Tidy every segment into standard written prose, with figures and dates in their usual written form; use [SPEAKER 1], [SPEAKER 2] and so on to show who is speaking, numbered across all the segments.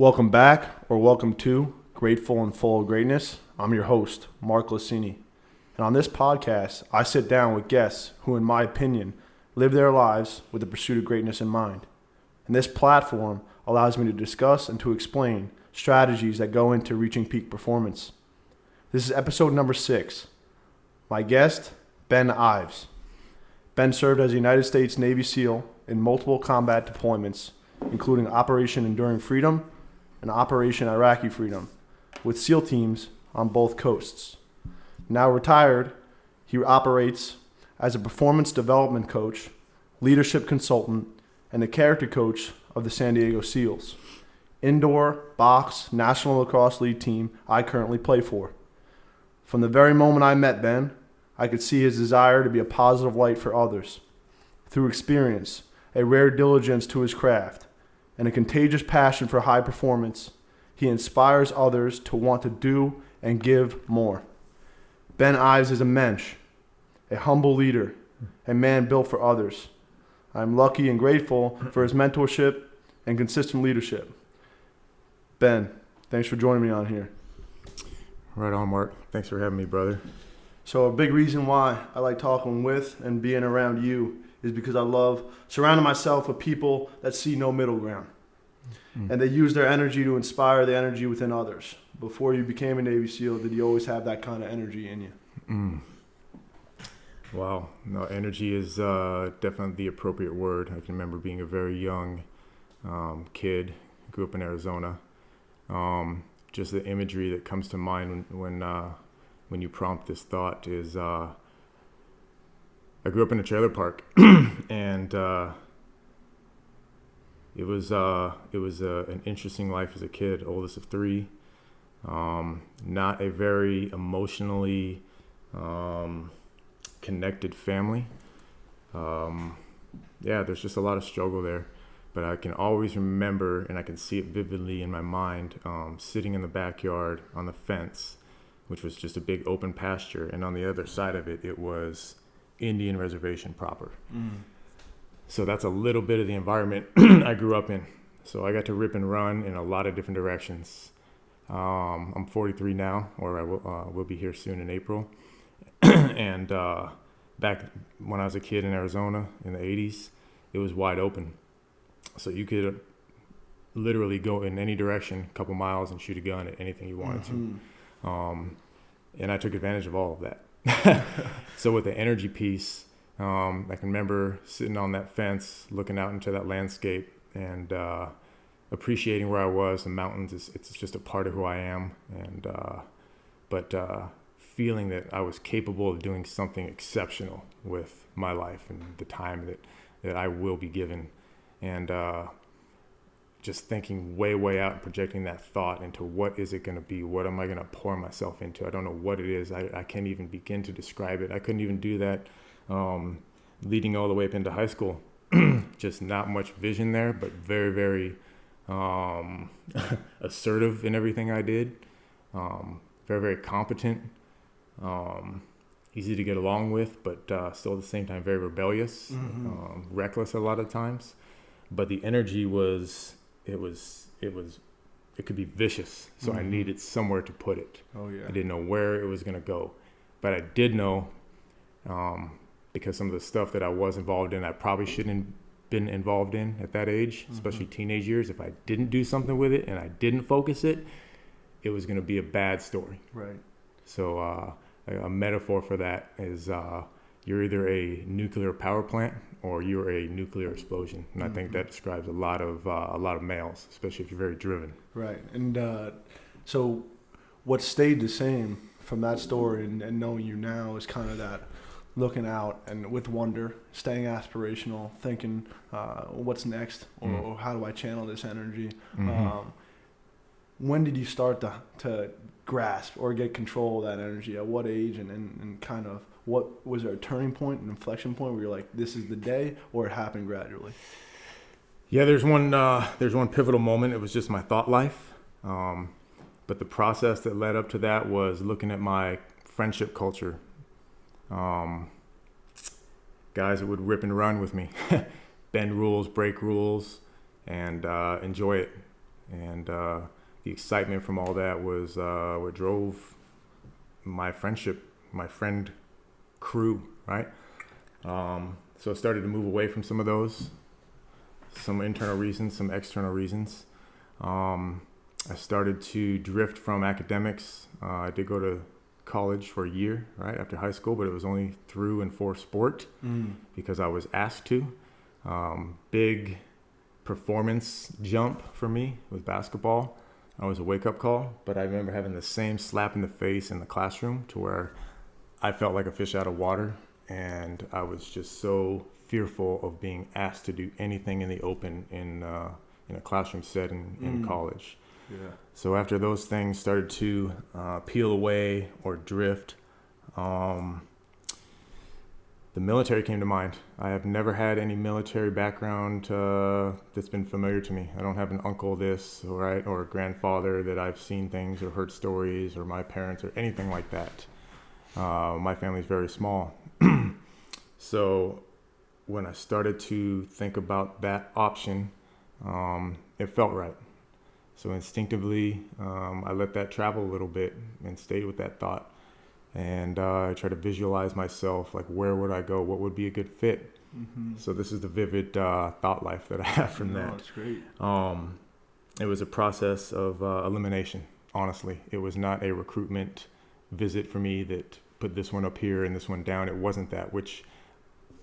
[SPEAKER 1] Welcome back, or welcome to Grateful and Full of Greatness. I'm your host, Mark Glicini. And on this podcast, I sit down with guests who, in my opinion, live their lives with the pursuit of greatness in mind. And this platform allows me to discuss and to explain strategies that go into reaching peak performance. This is episode number 6. My guest, Ben Ives. Ben served as a United States Navy SEAL in multiple combat deployments, including Operation Enduring Freedom and Operation Iraqi Freedom, with SEAL teams on both coasts. Now retired, he operates as a performance development coach, leadership consultant, and the character coach of the San Diego SEALs, indoor box National Lacrosse League team I currently play for. From the very moment I met Ben, I could see his desire to be a positive light for others. Through experience, a rare diligence to his craft, and a contagious passion for high performance, he inspires others to want to do and give more. Ben Ives is a mensch, a humble leader, a man built for others. I'm lucky and grateful for his mentorship and consistent leadership. Ben, thanks for joining me on here.
[SPEAKER 2] Right on, Mark. Thanks for having me, brother.
[SPEAKER 1] So a big reason why I like talking with and being around you is because I love surrounding myself with people that see no middle ground. And they use their energy to inspire the energy within others. Before you became a Navy SEAL, did you always have that kind of energy in you?
[SPEAKER 2] Wow. No, energy is definitely the appropriate word. I can remember being a very young kid, grew up in Arizona. Just the imagery that comes to mind when you prompt this thought is I grew up in a trailer park, and it was an interesting life as a kid, oldest of 3. Not a very emotionally connected family. There's just a lot of struggle there. But I can always remember, and I can see it vividly in my mind, sitting in the backyard on the fence, which was just a big open pasture, and on the other side of it, it was Indian reservation proper. So that's a little bit of the environment I grew up in. So I got to rip and run in a lot of different directions. I'm 43 now, or I will be here soon in April. And back when I was a kid in Arizona in the 80s, it was wide open. So you could literally go in any direction, a couple miles, and shoot a gun at anything you wanted to. And I took advantage of all of that. So with the energy piece, I can remember sitting on that fence, looking out into that landscape, and appreciating where I was. The mountains, it's just a part of who I am. And but feeling that I was capable of doing something exceptional with my life and the time that I will be given. And just thinking way out and projecting that thought into what is it going to be? What am I going to pour myself into? I don't know what it is. I can't even begin to describe it. I couldn't even do that leading all the way up into high school. Just not much vision there, but very, very assertive in everything I did. Very, very competent. Easy to get along with, but still at the same time very rebellious, reckless a lot of times. But the energy it could be vicious. So I needed somewhere to put it.
[SPEAKER 1] Oh yeah.
[SPEAKER 2] I didn't know where it was going to go, but I did know, because some of the stuff that I was involved in, I probably shouldn't have been involved in at that age, especially teenage years. If I didn't do something with it and I didn't focus it, it was going to be a bad story.
[SPEAKER 1] Right.
[SPEAKER 2] So a metaphor for that is you're either a nuclear power plant or you're a nuclear explosion, and I think that describes a lot of males, especially if you're very driven.
[SPEAKER 1] Right. And so what stayed the same from that story and knowing you now is kind of that looking out and with wonder, staying aspirational, thinking what's next, or how do I channel this energy? When did you start to grasp or get control of that energy? At what age, and kind of what was there a turning point, an inflection point where you're like, this is the day, or it happened gradually?
[SPEAKER 2] Yeah, there's one pivotal moment. It was just my thought life. But the process that led up to that was looking at my friendship culture. Guys that would rip and run with me, bend rules, break rules, and enjoy it. And the excitement from all that was what drove my friendship, my friend crew, right? So I started to move away from some of those, some internal reasons, some external reasons. I started to drift from academics. I did go to college for a year, right, after high school, but it was only through and for sport because I was asked to. Big performance jump for me with basketball. It was a wake-up call, but I remember having the same slap in the face in the classroom to where I felt like a fish out of water, and I was just so fearful of being asked to do anything in the open in a classroom setting in college.
[SPEAKER 1] Yeah.
[SPEAKER 2] So after those things started to peel away or drift, the military came to mind. I have never had any military background that's been familiar to me. I don't have an uncle this, right, or a grandfather that I've seen things or heard stories, or my parents or anything like that. My family's very small. So when I started to think about that option, it felt right. So instinctively, I let that travel a little bit and stayed with that thought. And I try to visualize myself, like, where would I go? What would be a good fit? Mm-hmm. So this is the vivid thought life that I have from that.
[SPEAKER 1] That's great.
[SPEAKER 2] It was a process of elimination, honestly. It was not a recruitment visit for me that put this one up here and this one down. It wasn't that, which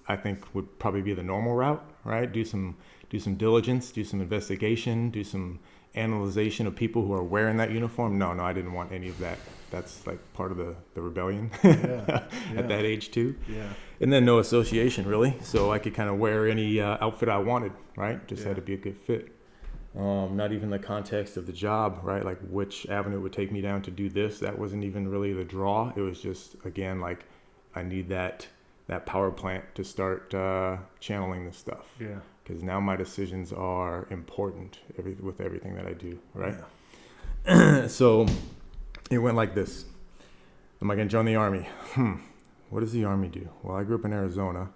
[SPEAKER 2] I think would probably be the normal route, right? Do some diligence, do some investigation, do some analyzation of people who are wearing that uniform. No, I didn't want any of that. That's like part of the rebellion at that age too. Yeah. And then no association really. So I could kind of wear any outfit I wanted, right? Just had to be a good fit. Not even the context of the job, right? Like which avenue would take me down to do this. That wasn't even really the draw. It was just, again, like I need that power plant to start channeling this stuff. Yeah. Because now my decisions are important with everything that I do, right? Yeah. So it went like this. Am I going to join the Army? What does the Army do? Well, I grew up in Arizona.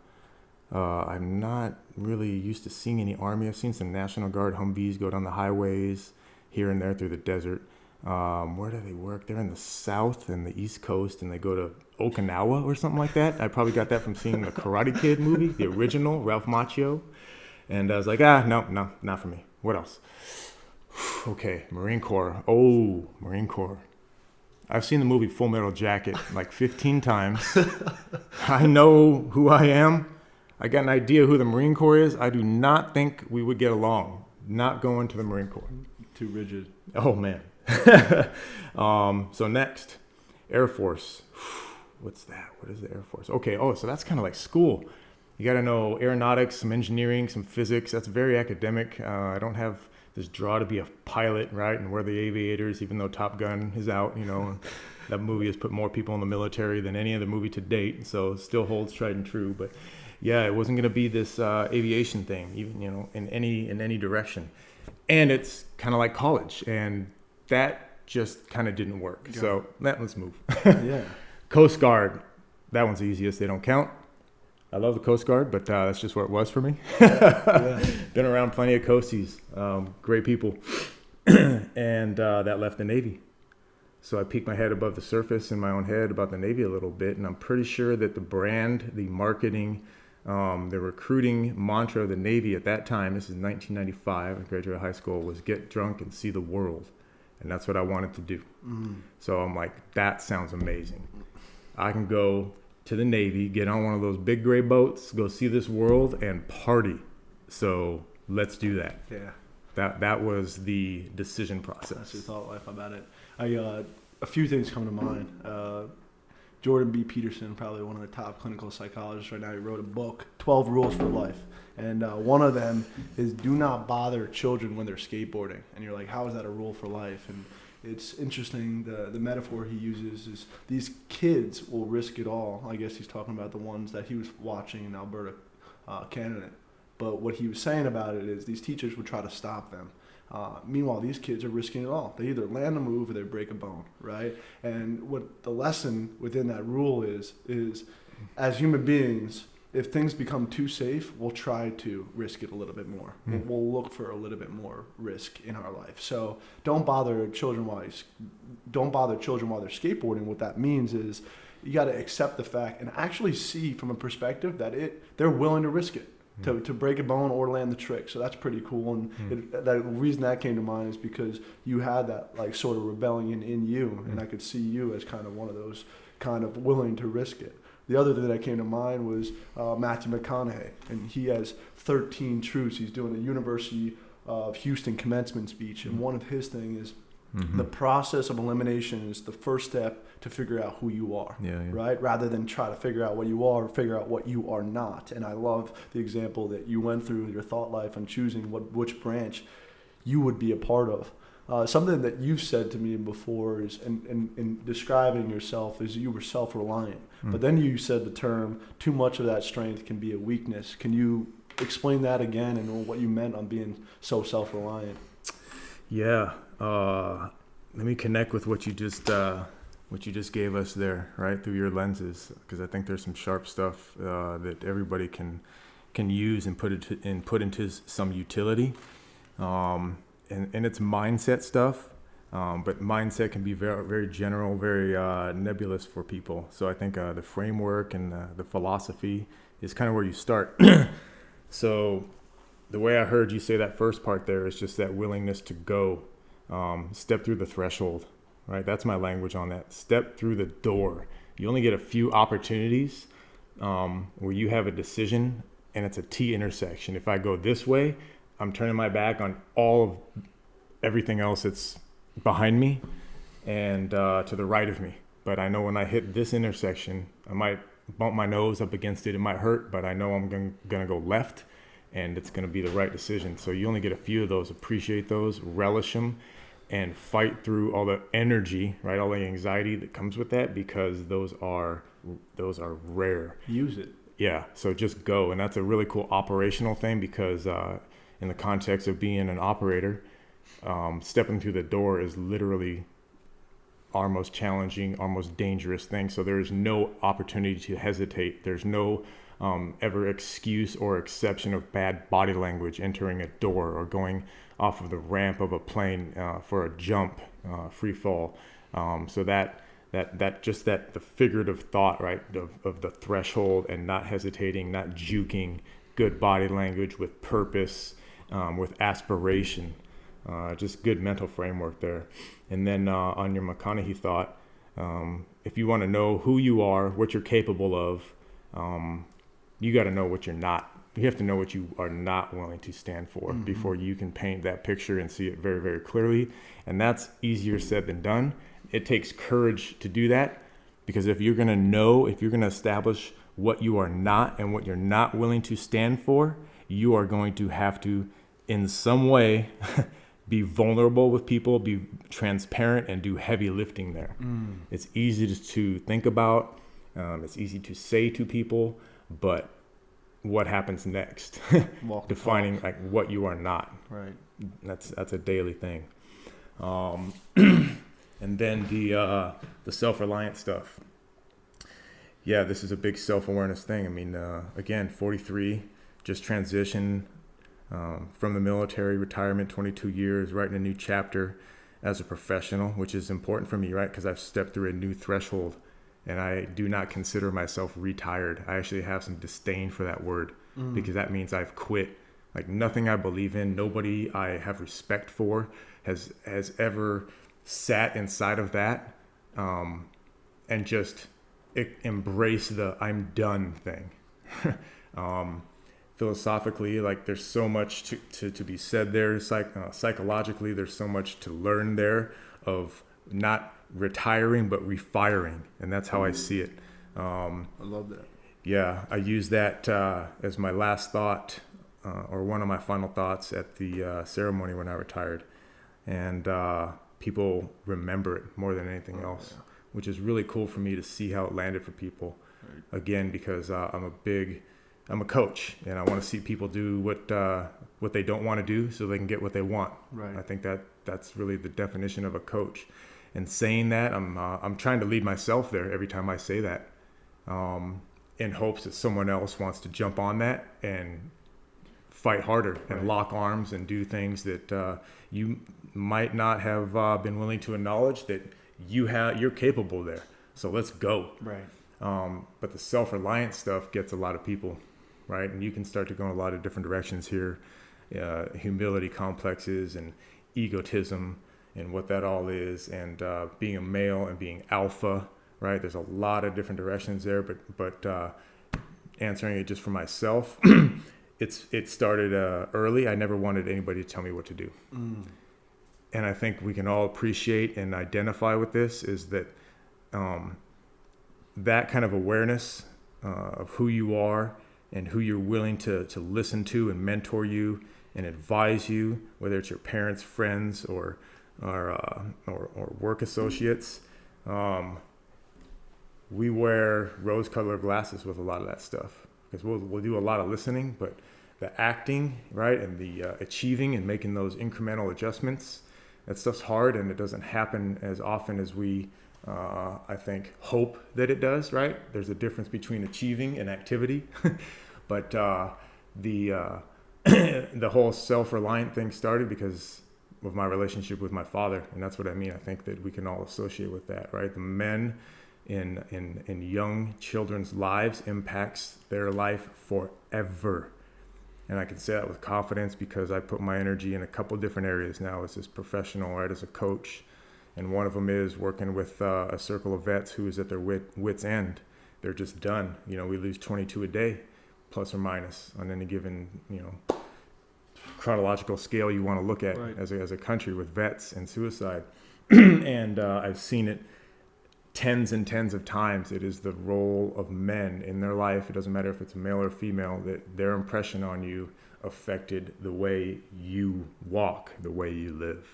[SPEAKER 2] I'm not really used to seeing any Army. I've seen some National Guard Humvees go down the highways here and there through the desert. Where do they work? They're in the South and the East Coast, and they go to Okinawa or something like that. I probably got that from seeing the Karate Kid movie, the original, Ralph Macchio. And I was like, no, not for me. What else? Okay, Marine Corps. Oh, Marine Corps. I've seen the movie Full Metal Jacket like 15 times. I know who I am. I got an idea who the Marine Corps is. I do not think we would get along. Not going to the Marine Corps.
[SPEAKER 1] Too rigid.
[SPEAKER 2] Oh, man. So next, Air Force. What's that? What is the Air Force? Okay, so that's kind of like school. You got to know aeronautics, some engineering, some physics. That's very academic. I don't have this draw to be a pilot, right? And we're the aviators, even though Top Gun is out, that movie has put more people in the military than any other movie to date. So it still holds tried and true. But yeah, it wasn't going to be this aviation thing, even, in any direction. And it's kind of like college. And that just kind of didn't work. Yeah. So let's move. Yeah. Coast Guard. That one's the easiest. They don't count. I love the Coast Guard, but that's just what it was for me. Been around plenty of coasties, great people, and that left the Navy. So I peeked my head above the surface in my own head about the Navy a little bit, and I'm pretty sure that the brand, the marketing, the recruiting mantra of the Navy at that time, this is 1995, I graduated high school, was get drunk and see the world. And that's what I wanted to do. Mm. So I'm like, that sounds amazing. I can go to the Navy, get on one of those big gray boats, go see this world and party. So let's do that. Yeah. That was the decision process.
[SPEAKER 1] That's your thought life about it. A few things come to mind. Jordan B. Peterson, probably one of the top clinical psychologists right now, he wrote a book, 12 Rules for Life. And one of them is do not bother children when they're skateboarding. And you're like, how is that a rule for life? And it's interesting, the metaphor he uses is these kids will risk it all. I guess he's talking about the ones that he was watching in Alberta, Canada. But what he was saying about it is these teachers would try to stop them. Meanwhile, these kids are risking it all. They either land a move or they break a bone, right? And what the lesson within that rule is as human beings, if things become too safe, we'll try to risk it a little bit more. We'll look for a little bit more risk in our life. So don't bother children while they're skateboarding. What that means is you got to accept the fact and actually see from a perspective that they're willing to risk it to break a bone or land the trick. So that's pretty cool. And the reason that came to mind is because you had that like sort of rebellion in you, and I could see you as kind of one of those kind of willing to risk it. The other thing that came to mind was Matthew McConaughey, and he has 13 truths. He's doing a University of Houston commencement speech, and one of his things is the process of elimination is the first step to figure out who you are, right? Rather than try to figure out what you are, figure out what you are not. And I love the example that you went through your thought life on choosing which branch you would be a part of. Something that you've said to me before is, in describing yourself, is you were self-reliant. But then you said the term, too much of that strength can be a weakness. Can you explain that again and what you meant on being so self-reliant?
[SPEAKER 2] Yeah. Let me connect with what you just gave us there, right, through your lenses, because I think there's some sharp stuff that everybody can use and put into some utility. And it's mindset stuff, but mindset can be very, very general, very nebulous for people. So I think the framework and the philosophy is kind of where you start. So the way I heard you say that first part there is just that willingness to go, step through the threshold, right? That's my language on that. Step through the door. You only get a few opportunities where you have a decision, and it's a T intersection. If I go this way, I'm turning my back on all of everything else that's behind me and to the right of me. But I know when I hit this intersection, I might bump my nose up against it. It might hurt, but I know I'm going to go left, and it's going to be the right decision. So you only get a few of those. Appreciate those, relish them, and fight through all the energy, right? All the anxiety that comes with that, because those are rare.
[SPEAKER 1] Use it.
[SPEAKER 2] Yeah. So just go. And that's a really cool operational thing, because in the context of being an operator, stepping through the door is literally our most challenging, our most dangerous thing. So there is no opportunity to hesitate. There's no ever excuse or exception of bad body language entering a door or going off of the ramp of a plane for a jump, free fall. So that the figurative thought, right, of the threshold and not hesitating, not juking, good body language with purpose, with aspiration, just good mental framework there. And then on your McConaughey thought, if you want to know who you are, what you're capable of, you got to know what you're not. You have to know what you are not willing to stand for before you can paint that picture and see it very, very clearly. And that's easier said than done. It takes courage to do that, because if you're going to establish what you are not and what you're not willing to stand for, you are going to have to, in some way, be vulnerable with people, be transparent, and do heavy lifting there. It's easy to think about. It's easy to say to people, but what happens next? Defining like what you are not.
[SPEAKER 1] Right.
[SPEAKER 2] That's a daily thing. And then the self-reliant stuff. Yeah, this is a big self-awareness thing. I mean, again, 43, just transitioned from the military, retirement, 22 years, writing a new chapter as a professional, which is important for me, right? Because I've stepped through a new threshold, and I do not consider myself retired. I actually have some disdain for that word, because that means I've quit. Like, nothing I believe in, nobody I have respect for has ever sat inside of that and just embrace the I'm done thing. Philosophically, like, there's so much to be said there. Psychologically, there's so much to learn there of not retiring but refiring, and that's how I see it.
[SPEAKER 1] I love that.
[SPEAKER 2] Yeah, I use that as my last thought, or one of my final thoughts at the ceremony when I retired, and people remember it more than anything else, which is really cool for me to see how it landed for people. Right. Again, because I'm a coach, and I want to see people do what they don't want to do so they can get what they want. Right. I think that's really the definition of a coach. And saying that, I'm trying to lead myself there every time I say that. And in hopes that someone else wants to jump on that and fight harder and lock arms and do things that you might not have been willing to acknowledge that you're capable there. So let's go.
[SPEAKER 1] Right.
[SPEAKER 2] But the self-reliant stuff gets a lot of people, right? And you can start to go in a lot of different directions here. Humility complexes and egotism and what that all is, and being a male and being alpha, right? There's a lot of different directions there, but answering it just for myself, it started early. I never wanted anybody to tell me what to do. And I think we can all appreciate and identify with this, is that that kind of awareness of who you are and who you're willing to listen to and mentor you and advise you, whether it's your parents, friends, or work associates. We wear rose-colored glasses with a lot of that stuff, because we'll do a lot of listening, but the acting, right, and the achieving and making those incremental adjustments, that stuff's hard, and it doesn't happen as often as we, I think, hope that it does, right? There's a difference between achieving and activity, but the whole self-reliant thing started because of my relationship with my father, and that's what I mean. I think that we can all associate with that, right? The men in young children's lives impacts their life forever. And I can say that with confidence because I put my energy in a couple different areas now as this professional, right, as a coach. And one of them is working with a circle of vets who is at their wit's end. They're just done. You know, we lose 22 a day, plus or minus, on any given, chronological scale you want to look at, right, as a country, with vets and suicide. And I've seen it tens and tens of times. It is the role of men in their life. It doesn't matter if it's male or female, that their impression on you affected the way you walk, the way you live.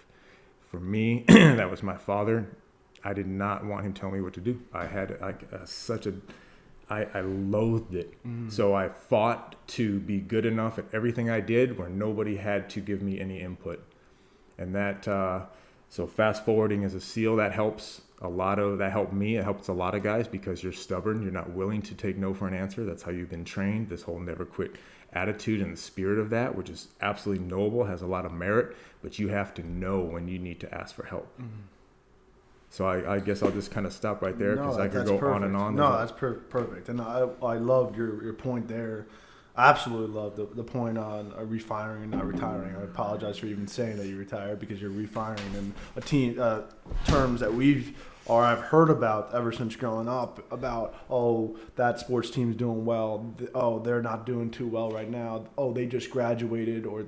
[SPEAKER 2] For me, that was my father. I did not want him telling me what to do. I had I loathed it. So I fought to be good enough at everything I did where nobody had to give me any input. And that, so fast forwarding as a SEAL, that helps that helped me. It helps a lot of guys because you're stubborn. You're not willing to take no for an answer. That's how you've been trained. This whole never quit attitude and the spirit of that, which is absolutely noble, has a lot of merit, but you have to know when you need to ask for help. So I guess I'll just kind of stop right there because I could go
[SPEAKER 1] perfect.
[SPEAKER 2] on and on.
[SPEAKER 1] No, that's perfect. And I loved your point there. I absolutely love the point on refiring and not retiring. I apologize for even saying that you retired, because you're refiring in a team terms that I've heard about ever since growing up, about, oh, that sports team's doing well, oh, they're not doing too well right now, oh, they just graduated, or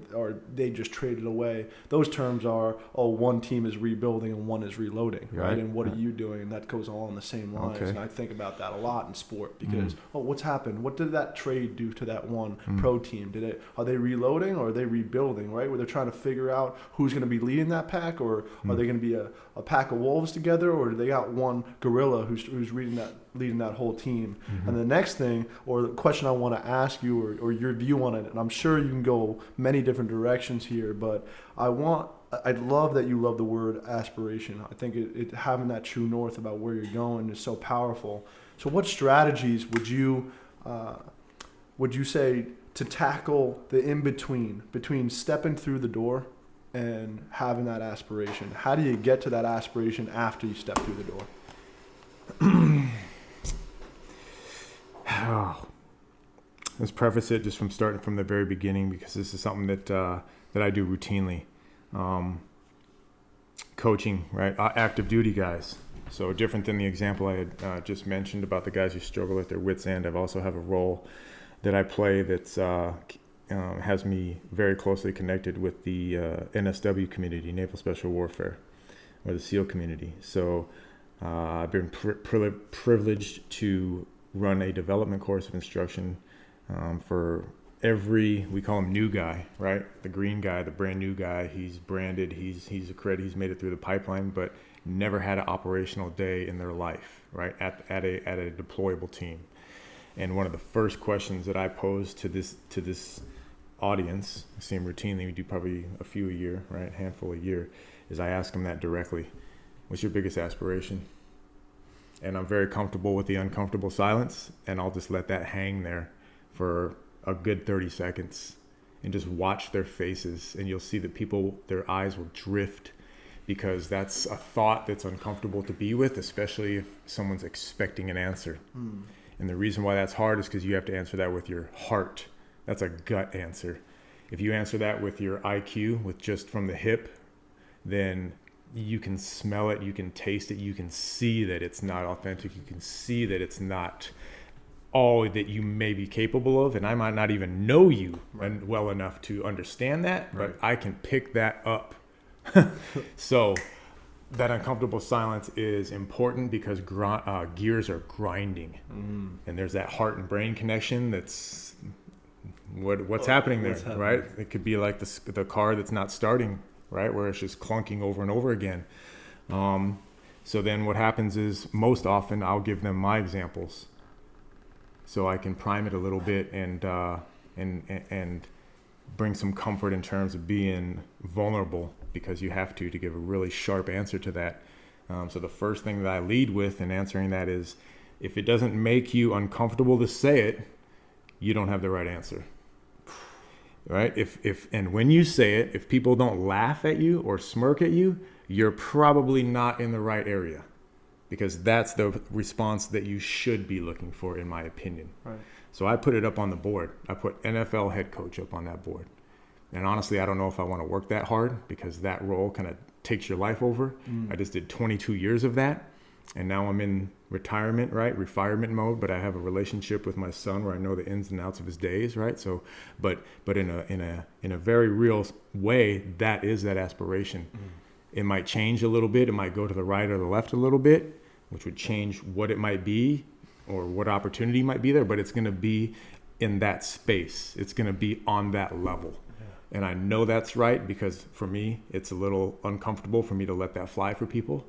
[SPEAKER 1] they just traded away. Those terms are, oh, one team is rebuilding and one is reloading, right? And what are you doing? And that goes along the same lines. Okay. And I think about that a lot in sport, because what's happened? What did that trade do to that one pro team? Are they reloading or are they rebuilding, right? Where they're trying to figure out who's going to be leading that pack, or are they going to be a pack of wolves together, or do they got one gorilla who's leading that whole team? And the next thing, or the question I want to ask you, or your view on it, and I'm sure you can go many different directions here, but I love that you love the word aspiration. I think it having that true north about where you're going is so powerful. So what strategies would you say to tackle the between stepping through the door and having that aspiration? How do you get to that aspiration after you step through the door?
[SPEAKER 2] Let's preface it just from starting from the very beginning, because this is something that I do routinely. Coaching, right? Active duty guys. So different than the example I had just mentioned about the guys who struggle at their wits' end. I also have a role that I play that's has me very closely connected with the NSW community, Naval Special Warfare, or the SEAL community. So I've been privileged to run a development course of instruction for every, we call him new guy, right? The green guy, the brand new guy. He's branded, he's accredited, he's made it through the pipeline, but never had an operational day in their life, right? At a deployable team. And one of the first questions that I pose to this audience, I see them routinely, we do probably a few a year, right? A handful a year, is I ask them that directly. What's your biggest aspiration? and I'm very comfortable with the uncomfortable silence, and I'll just let that hang there for a good 30 seconds and just watch their faces, and you'll see that their eyes will drift, because that's a thought that's uncomfortable to be with, especially if someone's expecting an answer. And the reason why that's hard is because you have to answer that with your heart. That's a gut answer. If you answer that with your IQ, with just from the hip, then you can smell it, you can taste it, you can see that it's not authentic, you can see that it's not all that you may be capable of, and I might not even know you well enough to understand that, but I can pick that up. So that uncomfortable silence is important because gears are grinding, and there's that heart and brain connection. That's what's happening there, right? It could be like the car that's not starting, right, where it's just clunking over and over again. So then what happens is, most often I'll give them my examples, so I can prime it a little bit and bring some comfort in terms of being vulnerable, because you have to give a really sharp answer to that. So the first thing that I lead with in answering that is, if it doesn't make you uncomfortable to say it, you don't have the right answer, right? And when you say it, if people don't laugh at you or smirk at you, you're probably not in the right area, because that's the response that you should be looking for, in my opinion.
[SPEAKER 1] Right.
[SPEAKER 2] So I put it up on the board. I put NFL head coach up on that board. And honestly, I don't know if I want to work that hard, because that role kind of takes your life over. I just did 22 years of that. And now I'm in retirement, right? Refirement mode, but I have a relationship with my son where I know the ins and outs of his days, right? So, but in a very real way, that is that aspiration. It might change a little bit. It might go to the right or the left a little bit, which would change what it might be or what opportunity might be there, but it's going to be in that space. It's going to be on that level. Yeah. And I know that's right, because for me, it's a little uncomfortable for me to let that fly for people.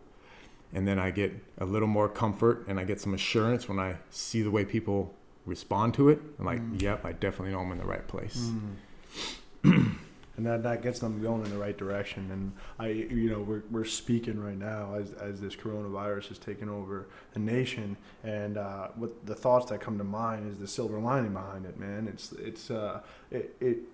[SPEAKER 2] And then I get a little more comfort and I get some assurance when I see the way people respond to it. I'm like, yep, I definitely know I'm in the right place.
[SPEAKER 1] And that gets them going in the right direction. And we're speaking right now as this coronavirus is taking over the nation. And what the thoughts that come to mind is the silver lining behind it, man.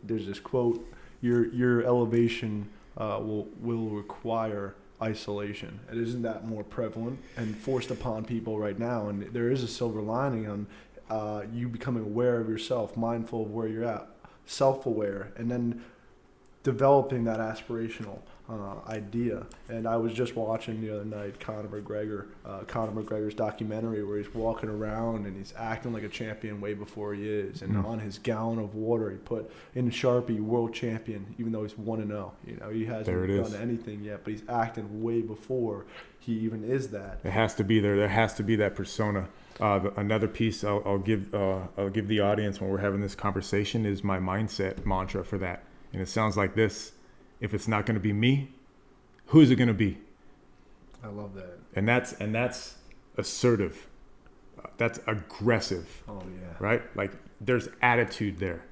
[SPEAKER 1] There's this quote: your elevation will require isolation. And isn't that more prevalent and forced upon people right now? And there is a silver lining on you becoming aware of yourself, mindful of where you're at, self-aware, and then developing that aspirational idea. And I was just watching the other night Conor McGregor's documentary, where he's walking around and he's acting like a champion way before he is. And on his gallon of water, he put in Sharpie world champion, even though he's 1-0. He hasn't done anything yet, but he's acting way before he even is that.
[SPEAKER 2] It has to be there. There has to be that persona. Another piece I'll give the audience when we're having this conversation is my mindset mantra for that. And it sounds like this: if it's not going to be me, who's it going to be?
[SPEAKER 1] I love that.
[SPEAKER 2] And that's assertive. That's aggressive.
[SPEAKER 1] Oh yeah.
[SPEAKER 2] Right? Like, there's attitude there.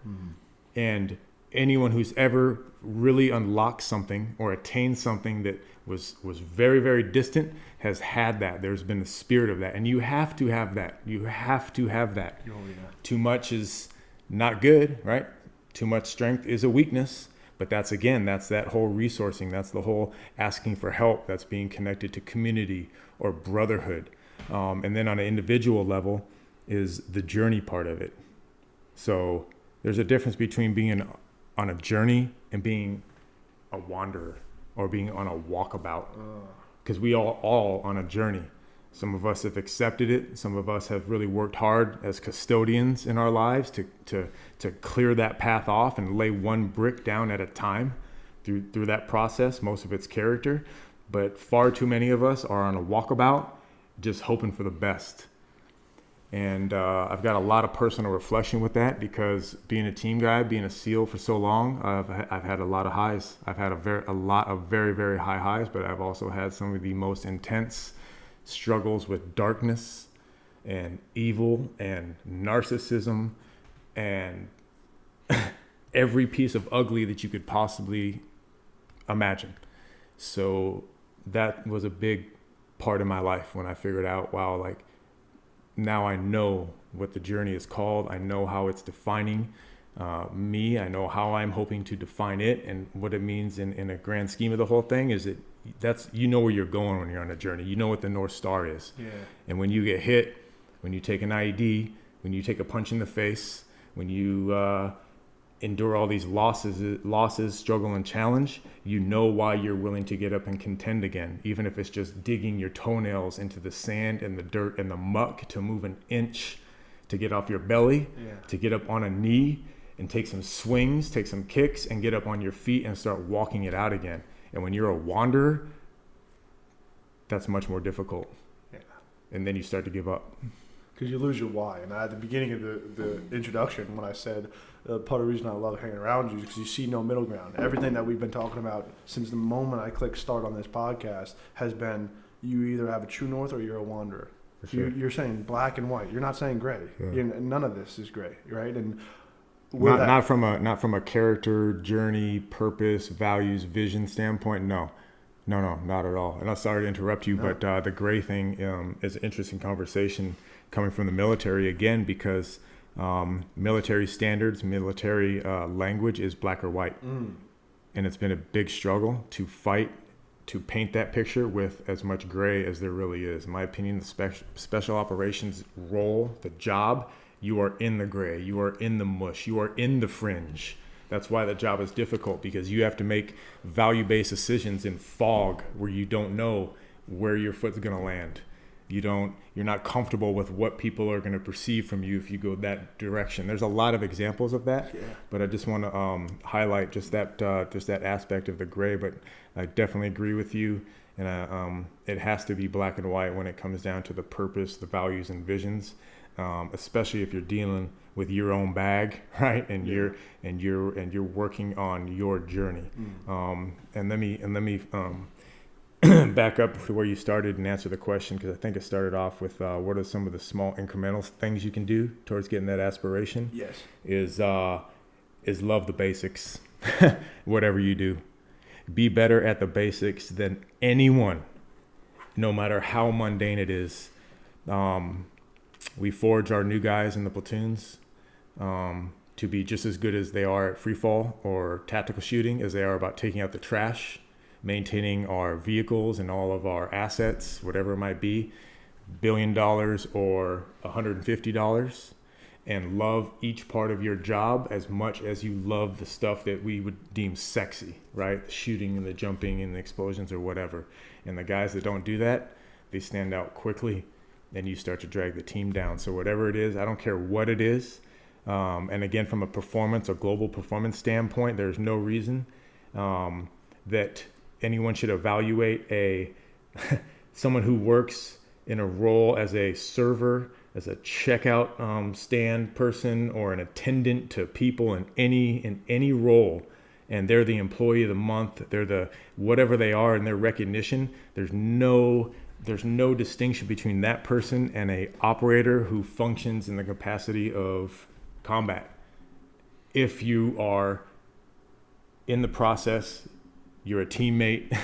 [SPEAKER 2] And anyone who's ever really unlocked something or attained something that was very, very distant has had that. There's been the spirit of that. And you have to have that. You have to have that.
[SPEAKER 1] Oh yeah.
[SPEAKER 2] Too much is not good, right? Too much strength is a weakness, but that's that whole resourcing. That's the whole asking for help. That's being connected to community or brotherhood. And then on an individual level is the journey part of it. So there's a difference between being on a journey and being a wanderer or being on a walkabout, because we all on a journey. Some of us have accepted it. Some of us have really worked hard as custodians in our lives to clear that path off and lay one brick down at a time through that process. Most of it's character, but far too many of us are on a walkabout, just hoping for the best. And I've got a lot of personal reflection with that, because being a team guy, being a SEAL for so long, I've had a lot of highs. I've had a lot of very, very high highs, but I've also had some of the most intense struggles with darkness and evil and narcissism and every piece of ugly that you could possibly imagine. So that was a big part of my life when I figured out, wow, like now I know what the journey is called. I know how it's defining me. I know how I'm hoping to define it, and what it means in a grand scheme of the whole thing is that that's, you know where you're going when you're on a journey. You know what the North Star is.
[SPEAKER 1] Yeah.
[SPEAKER 2] And when you get hit, when you take an IED, when you take a punch in the face, when you endure all these losses, struggle, and challenge, you know why you're willing to get up and contend again, even if it's just digging your toenails into the sand and the dirt and the muck to move an inch, to get off your belly, to get up on a knee and take some swings, take some kicks, and get up on your feet and start walking it out again. And when you're a wanderer, that's much more difficult.
[SPEAKER 1] Yeah.
[SPEAKER 2] And then you start to give up.
[SPEAKER 1] Because you lose your why. And at the beginning of the introduction, when I said part of the reason I love hanging around you is because you see no middle ground. Everything that we've been talking about since the moment I clicked start on this podcast has been you either have a true north or you're a wanderer.
[SPEAKER 2] Sure.
[SPEAKER 1] You're saying black and white. You're not saying gray.
[SPEAKER 2] Yeah.
[SPEAKER 1] None of this is gray, right? And
[SPEAKER 2] not from a character, journey, purpose, values, vision standpoint. No, not at all. And I'm sorry to interrupt you, but the gray thing is an interesting conversation coming from the military again, because military standards, military language is black or white. And it's been a big struggle to fight to paint that picture with as much gray as there really is. In my opinion, the special operations role, the job, you are in the gray, you are in the mush, you are in the fringe. That's why the job is difficult, because you have to make value-based decisions in fog where you don't know where your foot's going to land. You're not comfortable with what people are going to perceive from you if you go that direction. There's a lot of examples of that, but I just want to highlight just that aspect of the gray. But I definitely agree with you, and it has to be black and white when it comes down to the purpose, the values, and visions, especially if you're dealing with your own bag, right? And you're working on your journey. And let me back up to where you started and answer the question, because I think it started off with what are some of the small incremental things you can do towards getting that aspiration?
[SPEAKER 1] Yes.
[SPEAKER 2] Is love the basics. Whatever you do, be better at the basics than anyone, no matter how mundane it is. We forge our new guys in the platoons to be just as good as they are at free fall or tactical shooting as they are about taking out the trash, maintaining our vehicles and all of our assets, whatever it might be, $1 billion or $150, and love each part of your job as much as you love the stuff that we would deem sexy, right? The shooting and the jumping and the explosions or whatever. And the guys that don't do that, they stand out quickly, and you start to drag the team down. So whatever it is, I don't care what it is. And again, from a global performance standpoint, there's no reason that anyone should evaluate someone who works in a role as a server, as a checkout stand person, or an attendant to people in any role, and they're the employee of the month, they're the whatever they are in their recognition. There's no distinction between that person and a operator who functions in the capacity of combat. If you are in the process, you're a teammate,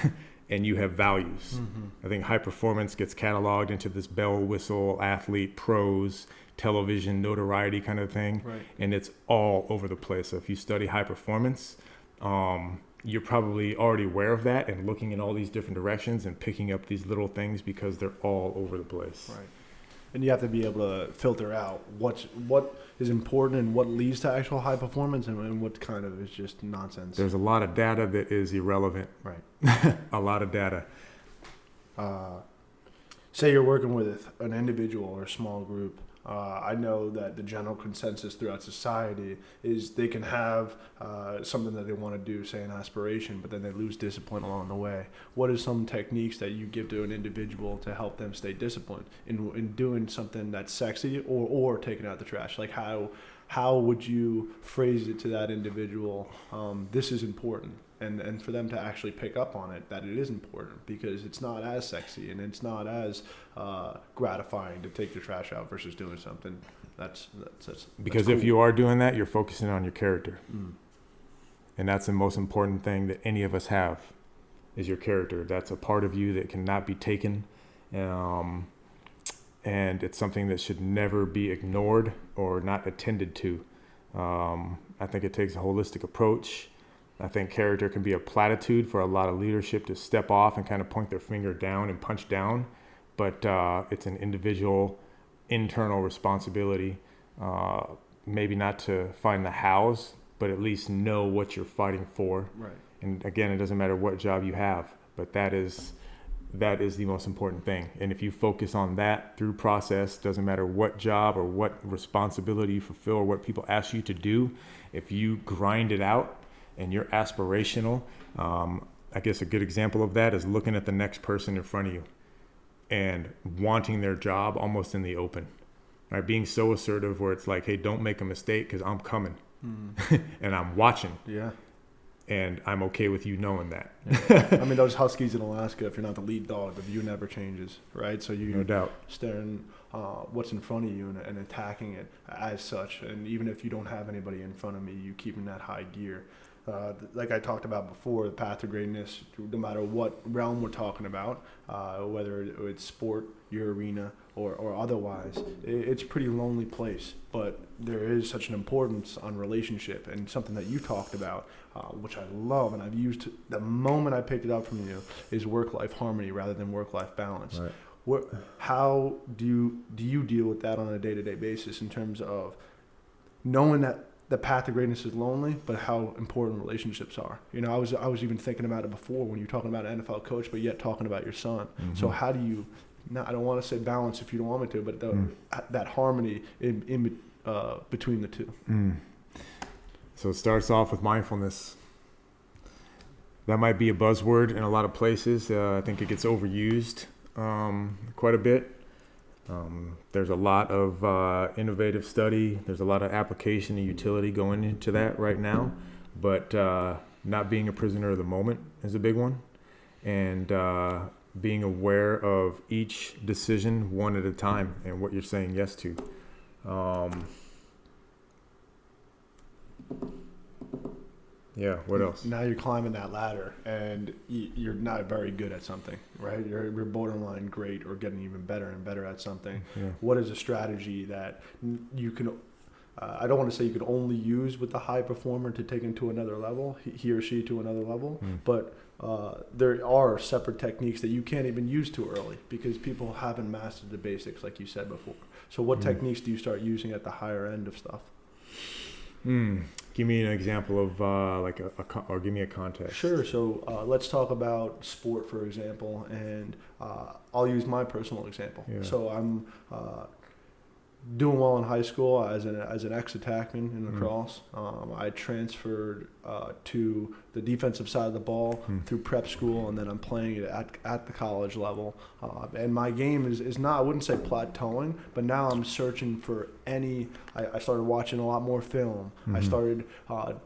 [SPEAKER 2] and you have values. I think high performance gets cataloged into this bell whistle, athlete, pros, television, notoriety kind of thing.
[SPEAKER 1] Right.
[SPEAKER 2] And it's all over the place. So if you study high performance, you're probably already aware of that and looking in all these different directions and picking up these little things because they're all over the place.
[SPEAKER 1] Right. And you have to be able to filter out what is important and what leads to actual high performance and what kind of is just nonsense.
[SPEAKER 2] There's a lot of data that is irrelevant.
[SPEAKER 1] Right.
[SPEAKER 2] A lot of data.
[SPEAKER 1] Say you're working with an individual or a small group. I know that the general consensus throughout society is they can have something that they want to do, say an aspiration, but then they lose discipline along the way. What are some techniques that you give to an individual to help them stay disciplined in doing something that's sexy or taking out the trash? Like how would you phrase it to that individual? This is important. And for them to actually pick up on it, that it is important because it's not as sexy and it's not as gratifying to take the trash out versus doing something that's
[SPEAKER 2] because
[SPEAKER 1] cool.
[SPEAKER 2] If you are doing that, you're focusing on your character. And that's the most important thing that any of us have is your character. That's a part of you that cannot be taken Um, and it's something that should never be ignored or not attended to. I think it takes a holistic approach. I think character can be a platitude for a lot of leadership to step off and kind of point their finger down and punch down, but it's an individual internal responsibility, maybe not to find the hows, but at least know what you're fighting for.
[SPEAKER 1] Right.
[SPEAKER 2] And again, it doesn't matter what job you have, but that is the most important thing. And if you focus on that through process, doesn't matter what job or what responsibility you fulfill or what people ask you to do, if you grind it out and you're aspirational, I guess a good example of that is looking at the next person in front of you and wanting their job almost in the open, right? Being so assertive where it's like, hey, don't make a mistake because I'm coming and I'm watching.
[SPEAKER 1] Yeah.
[SPEAKER 2] And I'm okay with you knowing that.
[SPEAKER 1] Yeah. I mean, those Huskies in Alaska, if you're not the lead dog, the view never changes, right? So you're
[SPEAKER 2] No doubt.
[SPEAKER 1] staring what's in front of you and attacking it as such. And even if you don't have anybody in front of me, you keep in that high gear. Like I talked about before, the path to greatness, no matter what realm we're talking about, whether it's sport, your arena, or otherwise, it's a pretty lonely place. But there is such an importance on relationship, and something that you talked about, which I love, and I've used the moment I picked it up from you, is work-life harmony rather than work-life balance.
[SPEAKER 2] Right.
[SPEAKER 1] How do you deal with that on a day-to-day basis in terms of knowing that the path to greatness is lonely, but how important relationships are? You know, I was even thinking about it before when you're talking about an NFL coach, but yet talking about your son. Mm-hmm. So how do you? Now, I don't want to say balance if you don't want me to, but that harmony in between the two.
[SPEAKER 2] So it starts off with mindfulness. That might be a buzzword in a lot of places. I think it gets overused quite a bit. There's a lot of innovative study. There's a lot of application and utility going into that right now. But not being a prisoner of the moment is a big one. And being aware of each decision one at a time and what you're saying yes to. Yeah, what else?
[SPEAKER 1] Now you're climbing that ladder and you're not very good at something, right? You're borderline great or getting even better and better at something. Yeah. What is a strategy that you can, I don't want to say you could only use with the high performer to take him to another level, he or she to another level, but there are separate techniques that you can't even use too early because people haven't mastered the basics like you said before. So what techniques do you start using at the higher end of stuff?
[SPEAKER 2] Give me an example of or give me a context.
[SPEAKER 1] Sure. So let's talk about sport, for example, and I'll use my personal example. Yeah. So I'm doing well in high school as an ex-attackman in lacrosse. I transferred to the defensive side of the ball through prep school, and then I'm playing it at the college level. And my game is not, I wouldn't say plateauing, but now I'm searching for I started watching a lot more film. I started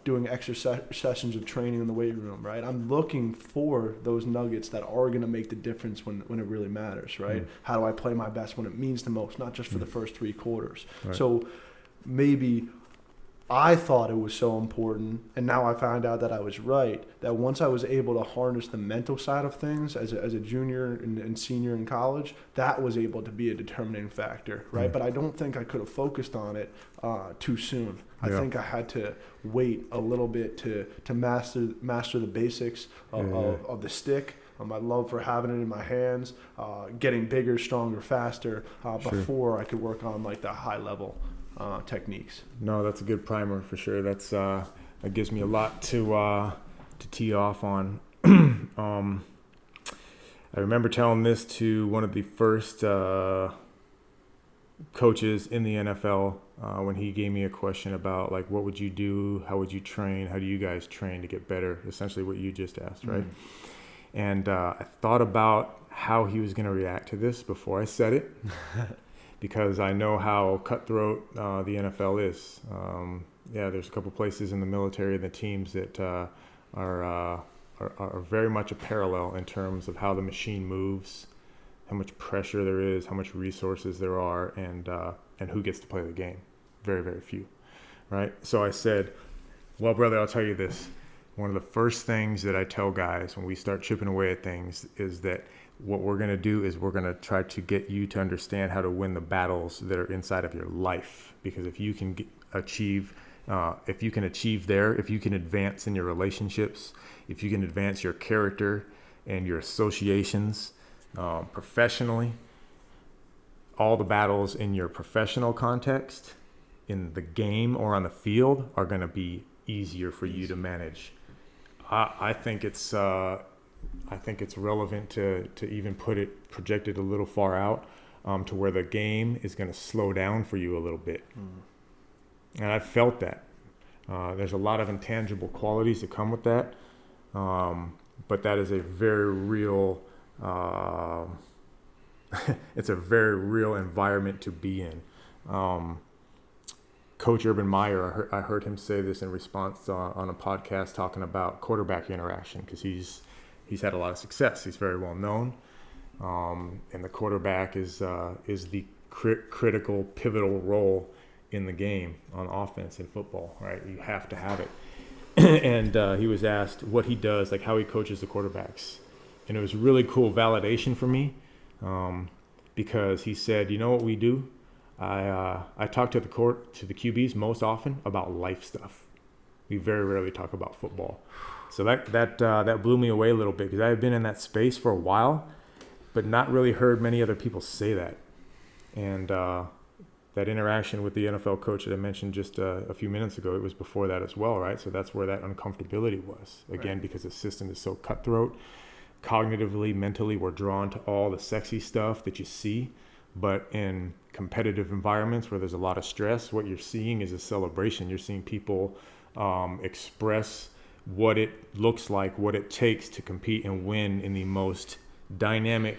[SPEAKER 1] doing extra sessions of training in the weight room, right? I'm looking for those nuggets that are going to make the difference when it really matters, right? How do I play my best when it means the most, not just for the first 3 quarters? Right. So maybe I thought it was so important, and now I found out that I was right, that once I was able to harness the mental side of things as a junior and senior in college, that was able to be a determining factor, right? But I don't think I could have focused on it too soon. I think I had to wait a little bit to master the basics of the stick, my love for having it in my hands, getting bigger, stronger, faster, before I could work on like the high level techniques.
[SPEAKER 2] No, that's a good primer for sure. That's that gives me a lot to tee off on. I remember telling this to one of the first coaches in the NFL when he gave me a question about like, what would you do? How would you train? How do you guys train to get better? Essentially what you just asked, right? And I thought about how he was going to react to this before I said it. Because I know how cutthroat the NFL is. There's a couple places in the military and the teams that are very much a parallel in terms of how the machine moves, how much pressure there is, how much resources there are, and who gets to play the game. Very, very few, right? So I said, well, brother, I'll tell you this. one of the first things that I tell guys when we start chipping away at things is that what we're going to do is we're going to try to get you to understand how to win the battles that are inside of your life. Because if you can achieve there, if you can advance in your relationships, if you can advance your character and your associations professionally, all the battles in your professional context, in the game or on the field, are going to be easier for you to manage. I think it's relevant to even project it a little far out to where the game is going to slow down for you a little bit. And I've felt that. There's a lot of intangible qualities that come with that, but that is a very real. It's a very real environment to be in. Coach Urban Meyer, I heard him say this in response on a podcast talking about quarterback interaction, because he's had a lot of success. He's very well known, and the quarterback is the critical, pivotal role in the game on offense in football. Right, you have to have it. And he was asked what he does, like how he coaches the quarterbacks, and it was really cool validation for me, because he said, you know what we do? I talk to the QBs most often about life stuff. We very rarely talk about football. So that blew me away a little bit, because I had been in that space for a while, but not really heard many other people say that. And that interaction with the NFL coach that I mentioned just a few minutes ago, it was before that as well, right? So that's where that uncomfortability was. Again, right. Because the system is so cutthroat. Cognitively, mentally, we're drawn to all the sexy stuff that you see. But in competitive environments where there's a lot of stress, what you're seeing is a celebration. You're seeing people express what it looks like, what it takes to compete and win in the most dynamic,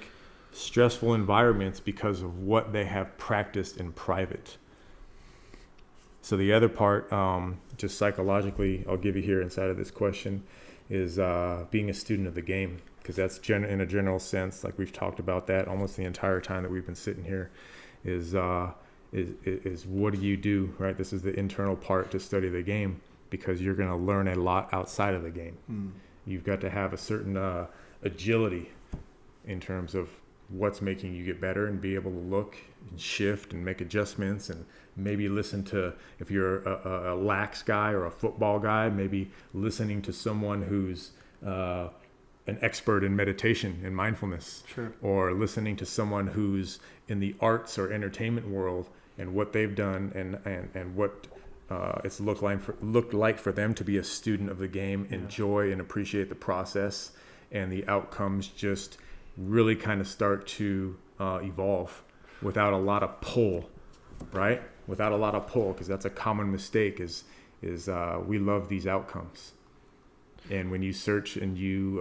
[SPEAKER 2] stressful environments because of what they have practiced in private. So the other part, just psychologically, I'll give you here inside of this question, is being a student of the game. Because that's in a general sense, like we've talked about that almost the entire time that we've been sitting here, is what do you do, right? This is the internal part to study the game, because you're going to learn a lot outside of the game. You've got to have a certain agility in terms of what's making you get better, and be able to look and shift and make adjustments, and maybe listen to, if you're a lax guy or a football guy, maybe listening to someone who's an expert in meditation and mindfulness, sure. Or listening to someone who's in the arts or entertainment world and what they've done and what it's looked like for them to be a student of the game, enjoy and appreciate the process, and the outcomes just really kind of start to evolve without a lot of pull, right? Without a lot of pull, because that's a common mistake is we love these outcomes. And when you search and you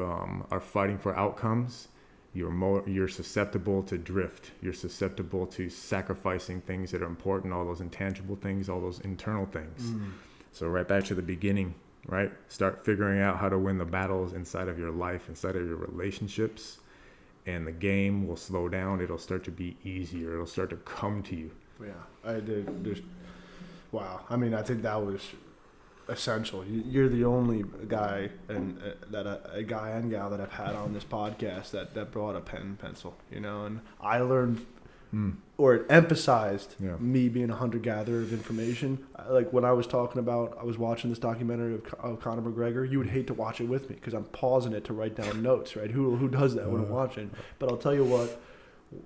[SPEAKER 2] are fighting for outcomes, you're susceptible to drift. You're susceptible to sacrificing things that are important, all those intangible things, all those internal things. So right back to the beginning, right? Start figuring out how to win the battles inside of your life, inside of your relationships, and the game will slow down. It'll start to be easier. It'll start to come to you.
[SPEAKER 1] Yeah, I did. Wow. I mean, I think that was essential. You're the only guy and a guy and gal that I've had on this podcast that brought a pen and pencil, and I learned or it emphasized me being a hunter-gatherer of information. Like when I was watching this documentary of Conor McGregor, you would hate to watch it with me because I'm pausing it to write down notes, right? Who does that when I'm watching? But I'll tell you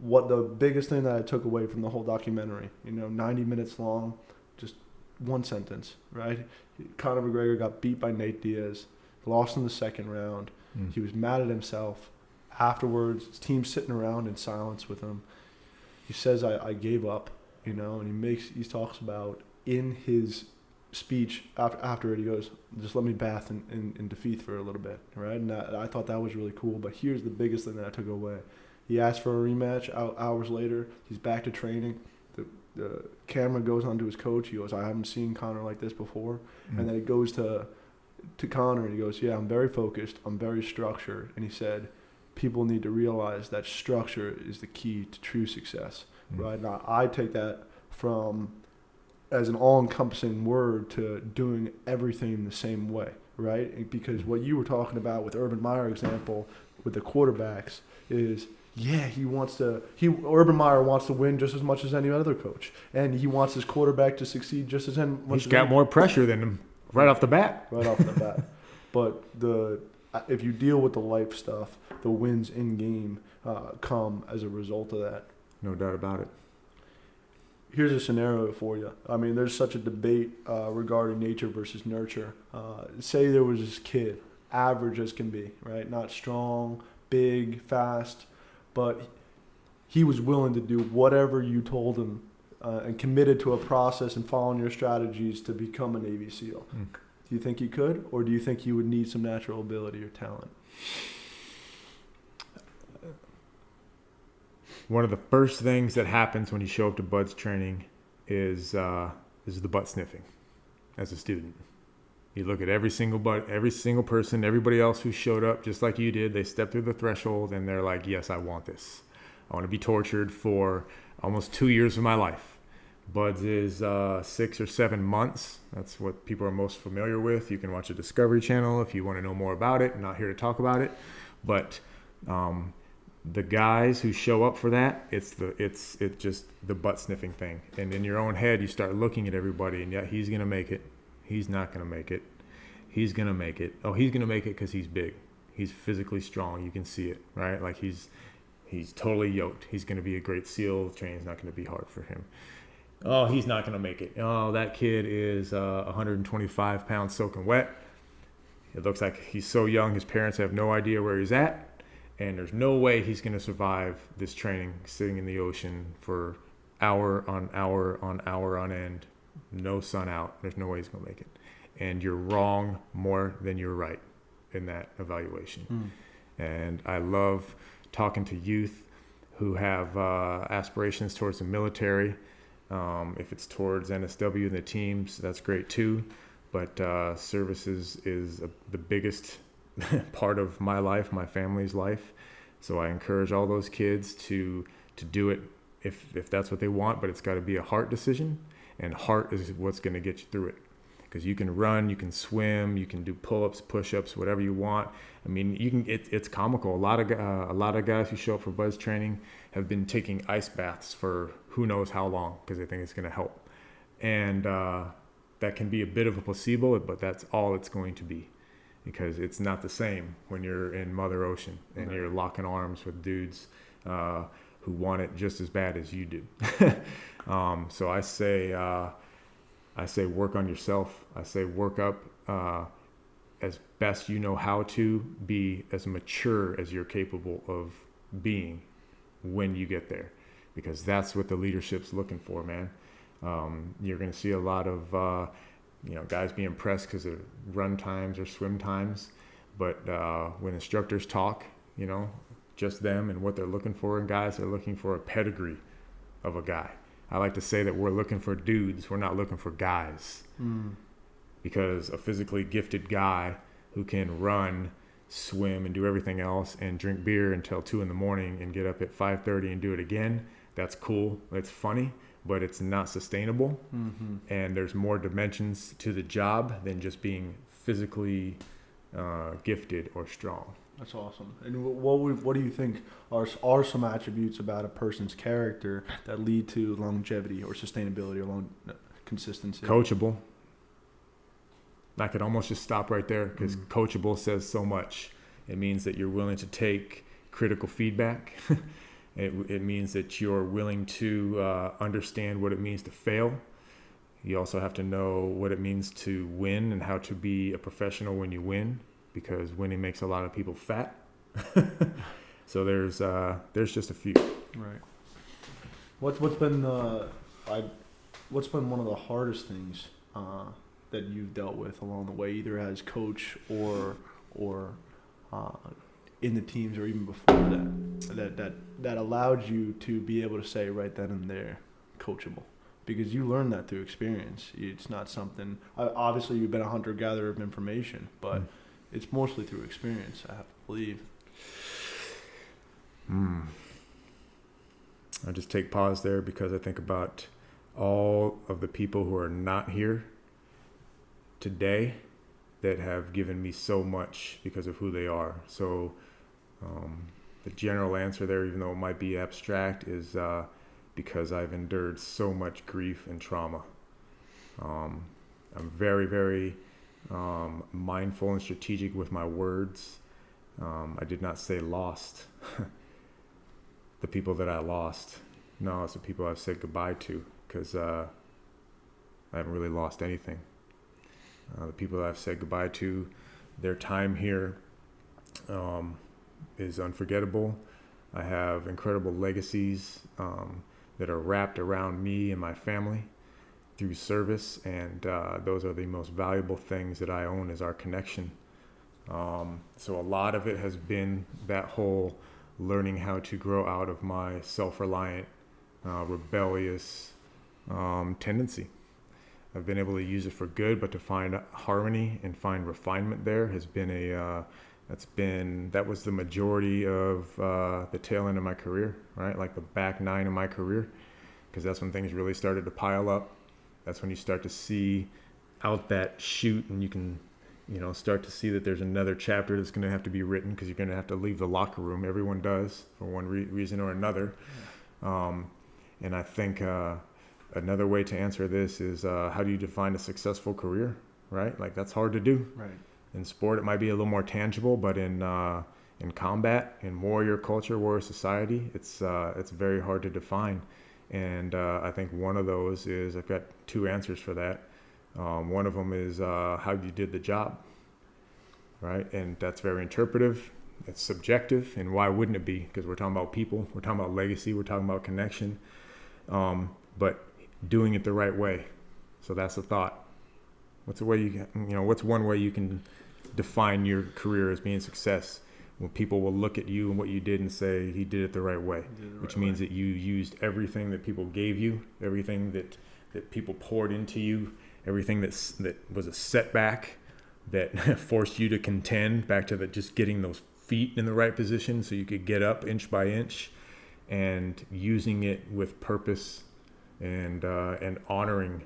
[SPEAKER 1] what the biggest thing that I took away from the whole documentary, 90 minutes long, just one sentence, right? Conor McGregor got beat by Nate Diaz, lost in the second round. He was mad at himself. Afterwards, his team's sitting around in silence with him. He says, I gave up, and he talks about in his speech after it, he goes, just let me bath in defeat for a little bit, right? And I thought that was really cool. But here's the biggest thing that I took away. He asked for a rematch hours later. He's back to training. The camera goes on to his coach. He goes, I haven't seen Conor like this before. And then it goes to Conor, and he goes, yeah, I'm very focused. I'm very structured. And he said, people need to realize that structure is the key to true success, right? Now, I take that as an all-encompassing word to doing everything the same way, right? Because what you were talking about with Urban Meyer example with the quarterbacks is, yeah, Urban Meyer wants to win just as much as any other coach, and he wants his quarterback to succeed just as much.
[SPEAKER 2] He's got more pressure than him right off the bat.
[SPEAKER 1] Right off the bat. But if you deal with the life stuff, the wins in game come as a result of that.
[SPEAKER 2] No doubt about it.
[SPEAKER 1] Here's a scenario for you. I mean, there's such a debate regarding nature versus nurture. Say there was this kid, average as can be, right? Not strong, big, fast, but he was willing to do whatever you told him and committed to a process and following your strategies to become a Navy SEAL. Do you think he could, or do you think you would need some natural ability or talent?
[SPEAKER 2] One of the first things that happens when you show up to Bud's training is the butt sniffing as a student. You look at every single person, everybody else who showed up just like you did. They step through the threshold and they're like, yes, I want this. I want to be tortured for almost 2 years of my life. Bud's is 6 or 7 months. That's what people are most familiar with. You can watch the Discovery Channel if you want to know more about it. I'm not here to talk about it. But the guys who show up for that, it's just the butt sniffing thing. And in your own head, you start looking at everybody and yeah, he's going to make it. He's not going to make it. He's going to make it. Oh, he's going to make it because he's big. He's physically strong. You can see it, right? Like he's totally yoked. He's going to be a great SEAL. Training's not going to be hard for him. Oh, he's not going to make it. Oh, that kid is 125 pounds soaking wet. It looks like he's so young, his parents have no idea where he's at. And there's no way he's going to survive this training sitting in the ocean for hour on hour on hour on end. No sun out. There's no way he's going to make it. And you're wrong more than you're right in that evaluation. And I love talking to youth who have aspirations towards the military. If it's towards NSW and the teams, that's great too. But services is the biggest part of my life, my family's life. So I encourage all those kids to do it if that's what they want, but it's got to be a heart decision, and heart is what's going to get you through it. Because you can run, you can swim, you can do pull-ups, push-ups, whatever you want. I mean, you can. It's comical. A lot of guys who show up for Buzz training have been taking ice baths for who knows how long because they think it's going to help, and that can be a bit of a placebo, but that's all it's going to be. Because it's not the same when you're in Mother Ocean and you're locking arms with dudes who want it just as bad as you do. So I say work on yourself. I say work up as best you know how to, be as mature as you're capable of being when you get there. Because that's what the leadership's looking for, man. You're going to see a lot of guys being pressed because of run times or swim times. But when instructors talk, just them and what they're looking for in guys, they're looking for a pedigree of a guy. I like to say that we're looking for dudes. We're not looking for guys. Because a physically gifted guy who can run, swim, and do everything else and drink beer until 2 a.m. and get up at 5:30 and do it again, that's cool. It's funny. But it's not sustainable, and there's more dimensions to the job than just being physically gifted or strong.
[SPEAKER 1] That's awesome. And what do you think are some attributes about a person's character that lead to longevity or sustainability or consistency?
[SPEAKER 2] Coachable. I could almost just stop right there because coachable says so much. It means that you're willing to take critical feedback. It means that you're willing to understand what it means to fail. You also have to know what it means to win and how to be a professional when you win, because winning makes a lot of people fat. So there's just a few.
[SPEAKER 1] Right. What's been one of the hardest things that you've dealt with along the way, either as coach or in the teams or even before that allowed you to be able to say right then and there, coachable? Because you learned that through experience. It's not something, obviously you've been a hunter-gatherer of information, but it's mostly through experience, I have to believe.
[SPEAKER 2] I just take pause there because I think about all of the people who are not here today that have given me so much because of who they are. So the general answer there, even though it might be abstract, is because I've endured so much grief and trauma. I'm very, very mindful and strategic with my words. I did not say lost. The people that I lost. No, it's the people I've said goodbye to, because I haven't really lost anything. The people that I've said goodbye to, their time here is unforgettable. I have incredible legacies that are wrapped around me and my family through service, and those are the most valuable things that I own, is our connection. So a lot of it has been that whole learning how to grow out of my self-reliant, rebellious tendency. I've been able to use it for good, but to find harmony and find refinement there has been that was the majority of the tail end of my career, right? Like the back nine of my career, because that's when things really started to pile up. That's when you start to see out that chute, and you can, start to see that there's another chapter that's going to have to be written, because you're going to have to leave the locker room. Everyone does, for one reason or another. And I think another way to answer this is how do you define a successful career, right? Like, that's hard to do.
[SPEAKER 1] Right.
[SPEAKER 2] In sport, it might be a little more tangible, but in combat, in warrior culture, warrior society, it's very hard to define. And I think one of those is, I've got two answers for that. One of them is how you did the job, right? And that's very interpretive. It's subjective, and why wouldn't it be? Because we're talking about people, we're talking about legacy, we're talking about connection, but doing it the right way. So that's the thought. What's one way you can define your career as being success? When people will look at you and what you did and say, he did it the right way, which means that you used everything that people gave you, everything that people poured into you, everything that was a setback that forced you to contend, back to just getting those feet in the right position so you could get up inch by inch, and using it with purpose, and honoring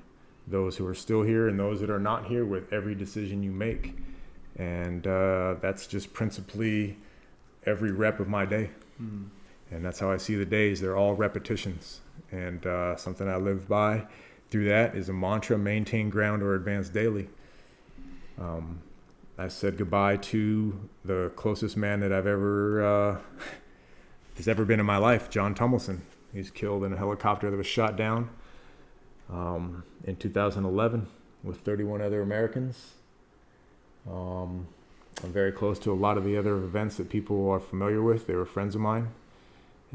[SPEAKER 2] those who are still here and those that are not here with every decision you make. And that's just principally every rep of my day. And that's how I see the days. They're all repetitions. And something I live by through that is a mantra: maintain ground or advance daily. I said goodbye to the closest man that I've ever has ever been in my life, John Tummelson. He's killed in a helicopter that was shot down in 2011 with 31 other Americans. I'm very close to a lot of the other events that people are familiar with. They were friends of mine.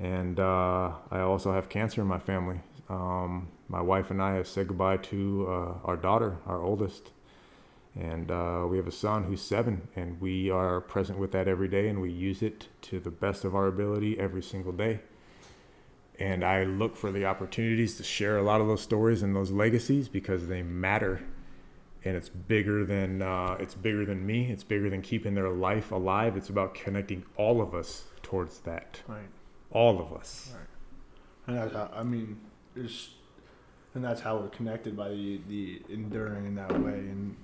[SPEAKER 2] And I also have cancer in my family. My wife and I have said goodbye to our daughter, our oldest. And we have a son who's 7, and we are present with that every day, and we use it to the best of our ability every single day. And I look for the opportunities to share a lot of those stories and those legacies, because they matter. And it's bigger than me. It's bigger than keeping their life alive. It's about connecting all of us towards that.
[SPEAKER 1] Right.
[SPEAKER 2] All of us.
[SPEAKER 1] Right. And that's how we're connected, by the enduring in that way. And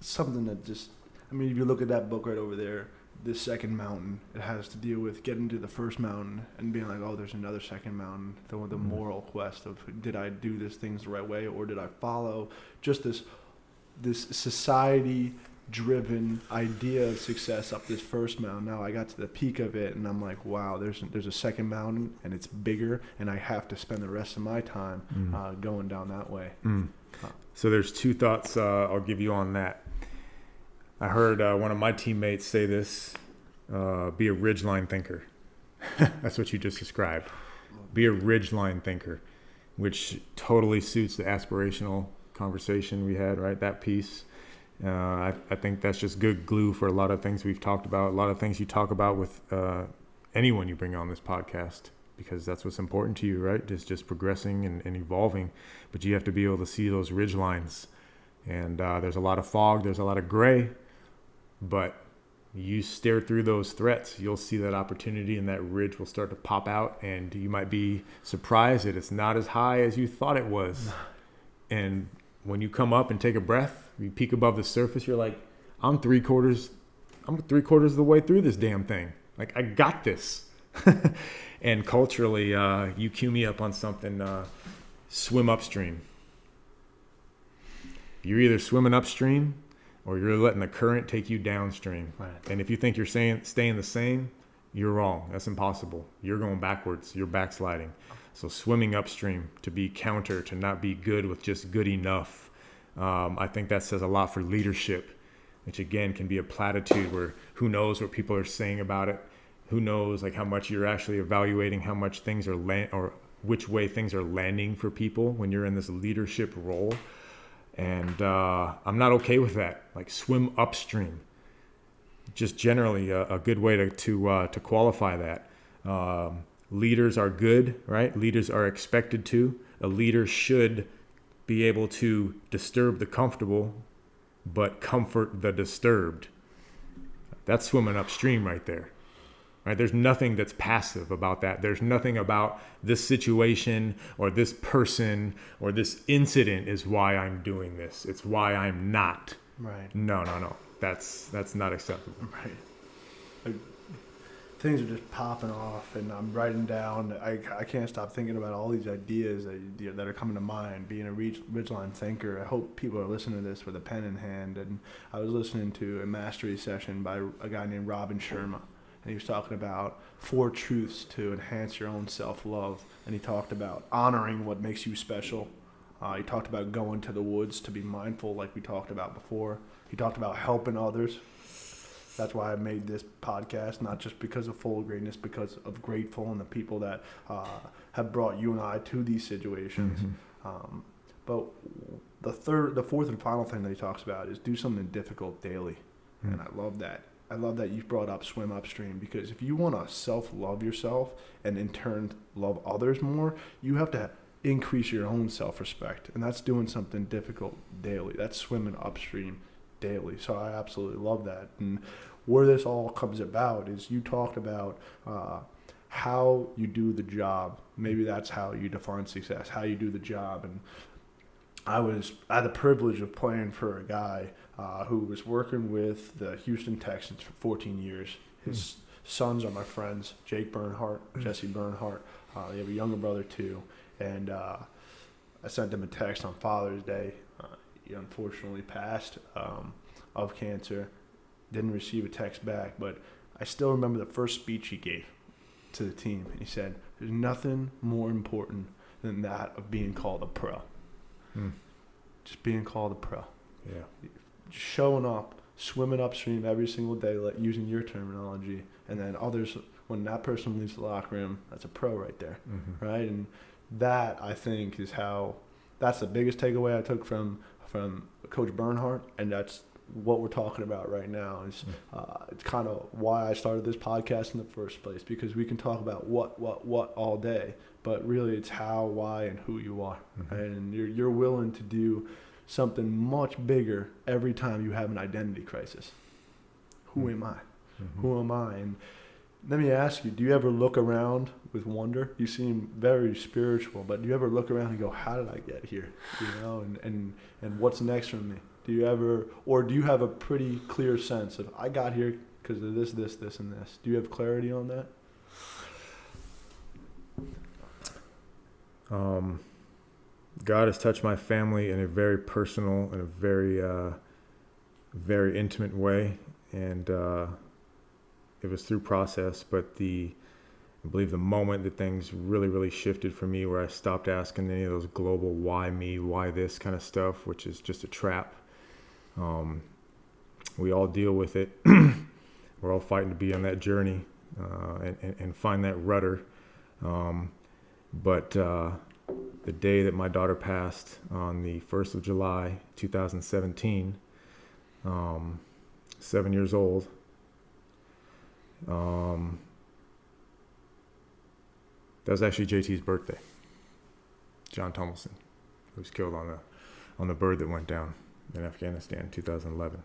[SPEAKER 1] something that if you look at that book right over there, the second mountain, it has to deal with getting to the first mountain and being like, oh, there's another second mountain. The moral quest of, did I do these things the right way, or did I follow just this society-driven idea of success up this first mountain? Now I got to the peak of it, and I'm like, wow, there's a second mountain, and it's bigger, and I have to spend the rest of my time going down that way.
[SPEAKER 2] So there's two thoughts I'll give you on that. I heard one of my teammates say this: be a ridgeline thinker. That's what you just described. Be a ridgeline thinker, which totally suits the aspirational conversation we had, right? That piece. I think that's just good glue for a lot of things we've talked about, a lot of things you talk about with anyone you bring on this podcast, because that's what's important to you, right? Just progressing and evolving. But you have to be able to see those ridge lines. And there's a lot of fog, there's a lot of gray, but you stare through those threats, you'll see that opportunity, and that ridge will start to pop out, and you might be surprised that it's not as high as you thought it was. And when you come up and take a breath, you peek above the surface, you're like, I'm three quarters of the way through this damn thing. Like, I got this. And culturally, you cue me up on something, swim upstream. You're either swimming upstream or you're letting the current take you downstream.
[SPEAKER 1] Right.
[SPEAKER 2] And if you think you're staying the same, you're wrong. That's impossible. You're going backwards. You're backsliding. So swimming upstream, to be counter, to not be good with just good enough. I think that says a lot for leadership, which again can be a platitude where who knows what people are saying about it. Who knows like how much you're actually evaluating how much things are or which way things are landing for people when you're in this leadership role. And I'm not okay with that. Like, swim upstream. Just generally a good way to qualify that. Leaders are good, right? Leaders are expected to. A leader should be able to disturb the comfortable, but comfort the disturbed. That's swimming upstream right there. Right? There's nothing that's passive about that. There's nothing about this situation or this person or this incident is why I'm doing this. It's why I'm not.
[SPEAKER 1] Right.
[SPEAKER 2] No. That's not acceptable.
[SPEAKER 1] Right. Like, things are just popping off, and I'm writing down. I can't stop thinking about all these ideas that are coming to mind. Being a ridgeline thinker, I hope people are listening to this with a pen in hand. And I was listening to a mastery session by a guy named Robin Sharma. And he was talking about 4 truths to enhance your own self-love. And he talked about honoring what makes you special. He talked about going to the woods to be mindful, like we talked about before. He talked about helping others. That's why I made this podcast, not just because of Full of Greatness, because of Grateful and the people that have brought you and I to these situations. Mm-hmm. But the fourth and final thing that he talks about is do something difficult daily. Mm-hmm. And I love that. I love that you brought up swim upstream, because if you want to self-love yourself and in turn love others more, you have to increase your own self-respect. And that's doing something difficult daily. That's swimming upstream daily. So I absolutely love that. And where this all comes about is you talked about how you do the job. Maybe that's how you define success, how you do the job. And I had the privilege of playing for a guy who was working with the Houston Texans for 14 years. His sons are my friends, Jake Bernhardt, Jesse Bernhardt. They have a younger brother too. And I sent him a text on Father's Day. He unfortunately passed of cancer. Didn't receive a text back, but I still remember the first speech he gave to the team. He said, "There's nothing more important than that of being called a pro." Just being called a pro.
[SPEAKER 2] Yeah.
[SPEAKER 1] Just showing up, swimming upstream every single day, using your terminology, and then others, when that person leaves the locker room, that's a pro right there, right? And that, I think, that's the biggest takeaway I took from Coach Bernhardt, and that's what we're talking about right now. Is it's kind of why I started this podcast in the first place, because we can talk about what all day, but really it's how, why, and who you are, right? And you're willing to do something much bigger every time you have an identity crisis. Who am I? Who am I? And let me ask you, do you ever look around with wonder? You seem very spiritual, but do you ever look around and go, how did I get here? You know, and what's next for me? Do you ever, or do you have a pretty clear sense of, I got here because of this, and this? Do you have clarity on that?
[SPEAKER 2] God has touched my family in a very personal and a very, very intimate way. And it was through process, but I believe the moment that things really, really shifted for me, where I stopped asking any of those global why me, why this kind of stuff, which is just a trap. We all deal with it. We're all fighting to be on that journey and find that rudder. But the day that my daughter passed, on the 1st of July, 2017, 7 years old, that was actually JT's birthday. John Tomlinson, who was killed on the bird that went down in Afghanistan in 2011.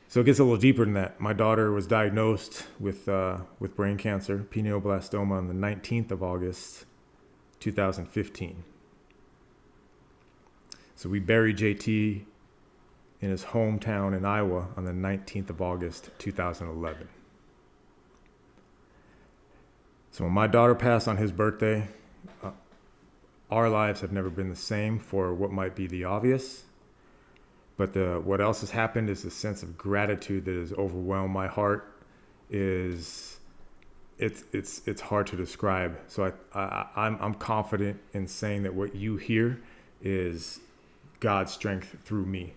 [SPEAKER 2] So it gets a little deeper than that. My daughter was diagnosed with brain cancer, pineoblastoma, on the 19th of August, 2015. So we buried JT in his hometown in Iowa on the 19th of August, 2011. So when my daughter passed on his birthday, our lives have never been the same for what might be the obvious. But what else has happened is the sense of gratitude that has overwhelmed my heart. It's hard to describe. So I'm confident in saying that what you hear is God's strength through me.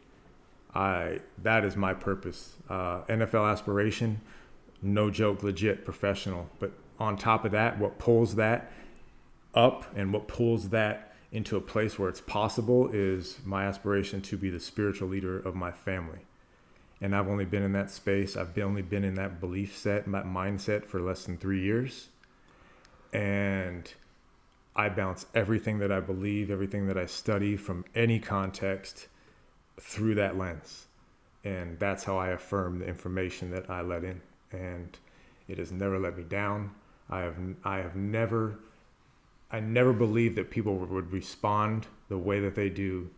[SPEAKER 2] That is my purpose. NFL aspiration, no joke, legit, professional. But on top of that, what pulls that up and what pulls that into a place where it's possible is my aspiration to be the spiritual leader of my family. And I've only been in that space. I've only been in that belief set, that mindset for less than 3 years. And I bounce everything that I believe, everything that I study from any context through that lens. And that's how I affirm the information that I let in. And it has never let me down. I never believed that people would respond the way that they do,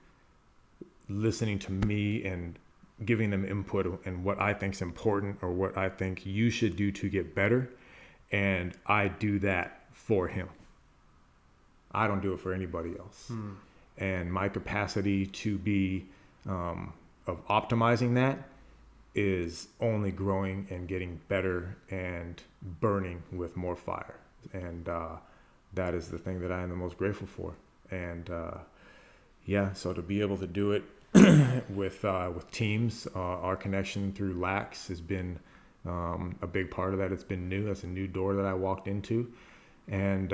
[SPEAKER 2] listening to me and giving them input and what I think is important or what I think you should do to get better. And I do that for him. I don't do it for anybody else. And my capacity to be of optimizing that is only growing and getting better and burning with more fire. And that is the thing that I am the most grateful for. And so to be able to do it with teams, our connection through LAX has been a big part of that. It's been new. That's a new door that I walked into. And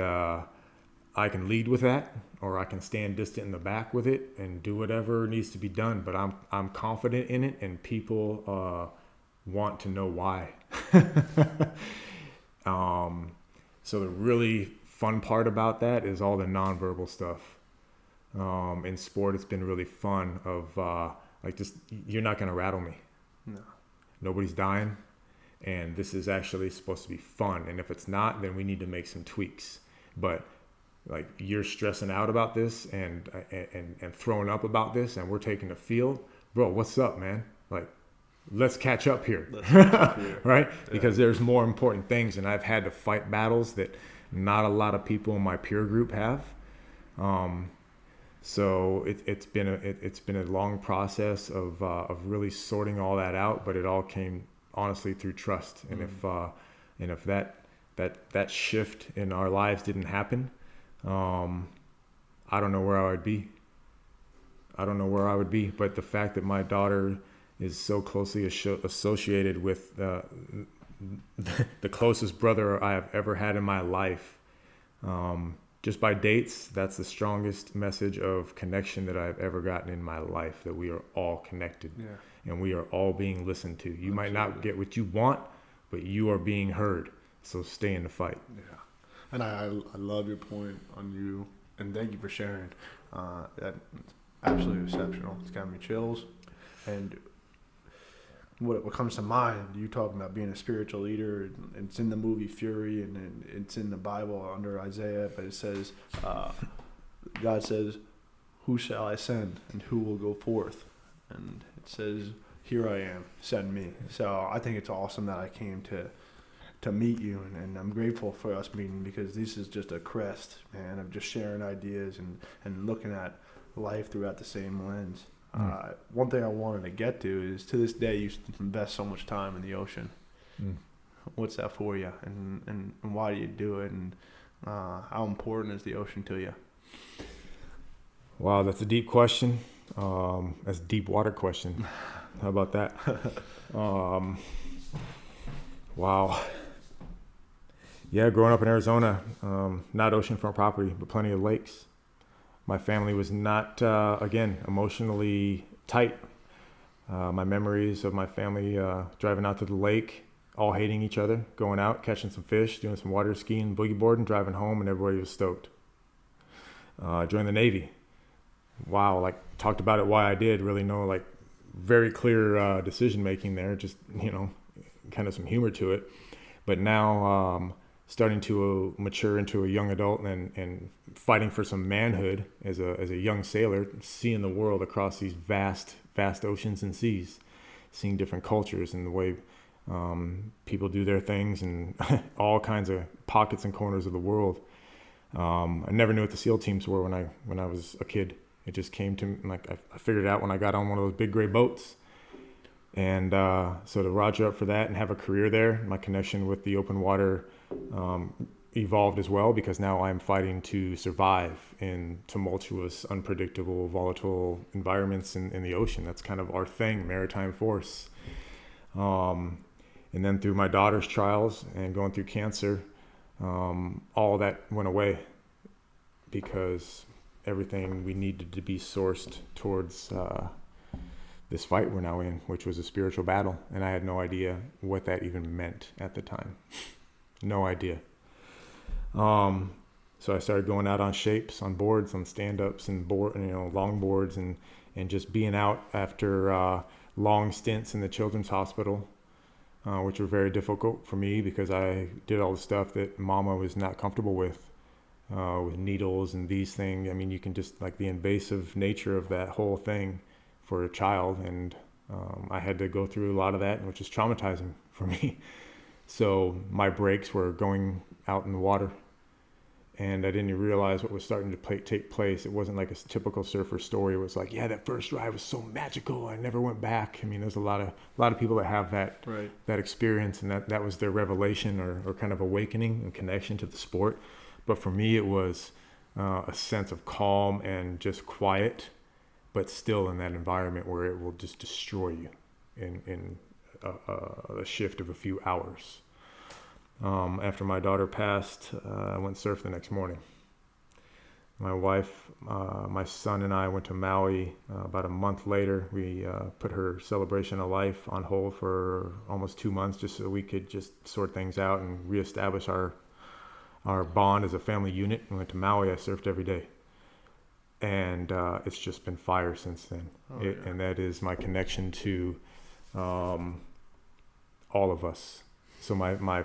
[SPEAKER 2] I can lead with that, or I can stand distant in the back with it and do whatever needs to be done. But I'm confident in it, and people want to know why. So the really fun part about that is all the nonverbal stuff. In sport, it's been really fun of just, you're not going to rattle me.
[SPEAKER 1] No.
[SPEAKER 2] Nobody's dying. And this is actually supposed to be fun. And if it's not, then we need to make some tweaks. But like, you're stressing out about this and throwing up about this, and we're taking the field. Bro, what's up, man? Like, let's catch up here. Right? Yeah. Because there's more important things. And I've had to fight battles that not a lot of people in my peer group have. So it's been a long process of really sorting all that out, but it all came honestly through trust. And if that shift in our lives didn't happen, I don't know where I would be. But the fact that my daughter is so closely associated with the closest brother I have ever had in my life, just by dates, that's the strongest message of connection that I've ever gotten in my life, that we are all connected. Yeah. And we are all being listened to. You might not get what you want, but you are being heard. So stay in the fight.
[SPEAKER 1] Yeah. And I love your point on you, and thank you for sharing. That's absolutely exceptional. It's got me chills. And what comes to mind, you talking about being a spiritual leader, and it's in the movie Fury, and it's in the Bible under Isaiah, but it says, God says, who shall I send, and who will go forth? And it says, here I am, send me. So I think it's awesome that I came to meet you, and I'm grateful for us meeting, because this is just a crest, man, of just sharing ideas and looking at life throughout the same lens. One thing I wanted to get to is, to this day, you invest so much time in the ocean. What's that for you, and why do you do it, and how important is the ocean to you?
[SPEAKER 2] Wow, that's a deep question. That's a deep water question. How about that? Wow. Yeah, growing up in Arizona, not oceanfront property, but plenty of lakes. My family was not, emotionally tight. My memories of my family driving out to the lake, all hating each other, going out, catching some fish, doing some water skiing, boogie boarding, driving home, and everybody was stoked. Joined the Navy. Wow, talked about it, why I did, really no, very clear decision making there, just, kind of some humor to it. But now starting to mature into a young adult and fighting for some manhood as a young sailor, seeing the world across these vast vast oceans and seas, seeing different cultures and the way people do their things and all kinds of pockets and corners of the world. I never knew what the SEAL teams were when I was a kid. It just came to me, like I figured it out when I got on one of those big gray boats. And so to roger up for that and have a career there, my connection with the open water evolved as well, because now I'm fighting to survive in tumultuous, unpredictable, volatile environments in the ocean. That's kind of our thing, maritime force. And then through my daughter's trials and going through cancer, all that went away because everything we needed to be sourced towards this fight we're now in, which was a spiritual battle. And I had no idea what that even meant at the time. No idea. So I started going out on shapes, on boards, on stand-ups and long boards, and just being out after long stints in the children's hospital, which were very difficult for me because I did all the stuff that mama was not comfortable with needles and these things. I mean, you can just, like, the invasive nature of that whole thing for a child. And I had to go through a lot of that, which is traumatizing for me. So my breaks were going out in the water. And I didn't even realize what was starting to take place. It wasn't like a typical surfer story. It was like, yeah, that first ride was so magical. I never went back. I mean, there's a lot of people that have that experience, and that was their revelation or kind of awakening and connection to the sport. But for me, it was a sense of calm and just quiet, but still in that environment where it will just destroy you in a shift of a few hours. After my daughter passed, I went surf the next morning. My wife, my son and I went to Maui about a month later. We put her celebration of life on hold for almost 2 months just so we could just sort things out and reestablish our bond as a family unit. We went to Maui. I surfed every day. And it's just been fire since then. And that is my connection to all of us. So my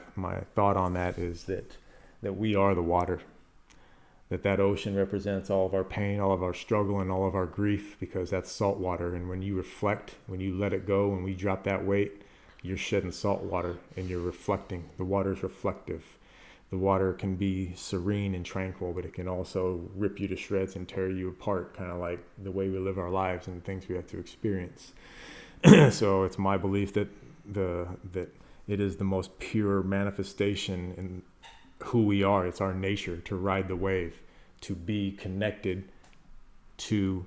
[SPEAKER 2] thought on that is that we are the water, that ocean represents all of our pain, all of our struggle, and all of our grief, because that's salt water. And when you reflect, when you let it go, when we drop that weight, you're shedding salt water and you're reflecting. The water is reflective. The water can be serene and tranquil, but it can also rip you to shreds and tear you apart, kind of like the way we live our lives and the things we have to experience. So it's my belief that it is the most pure manifestation in who we are. It's our nature to ride the wave, to be connected to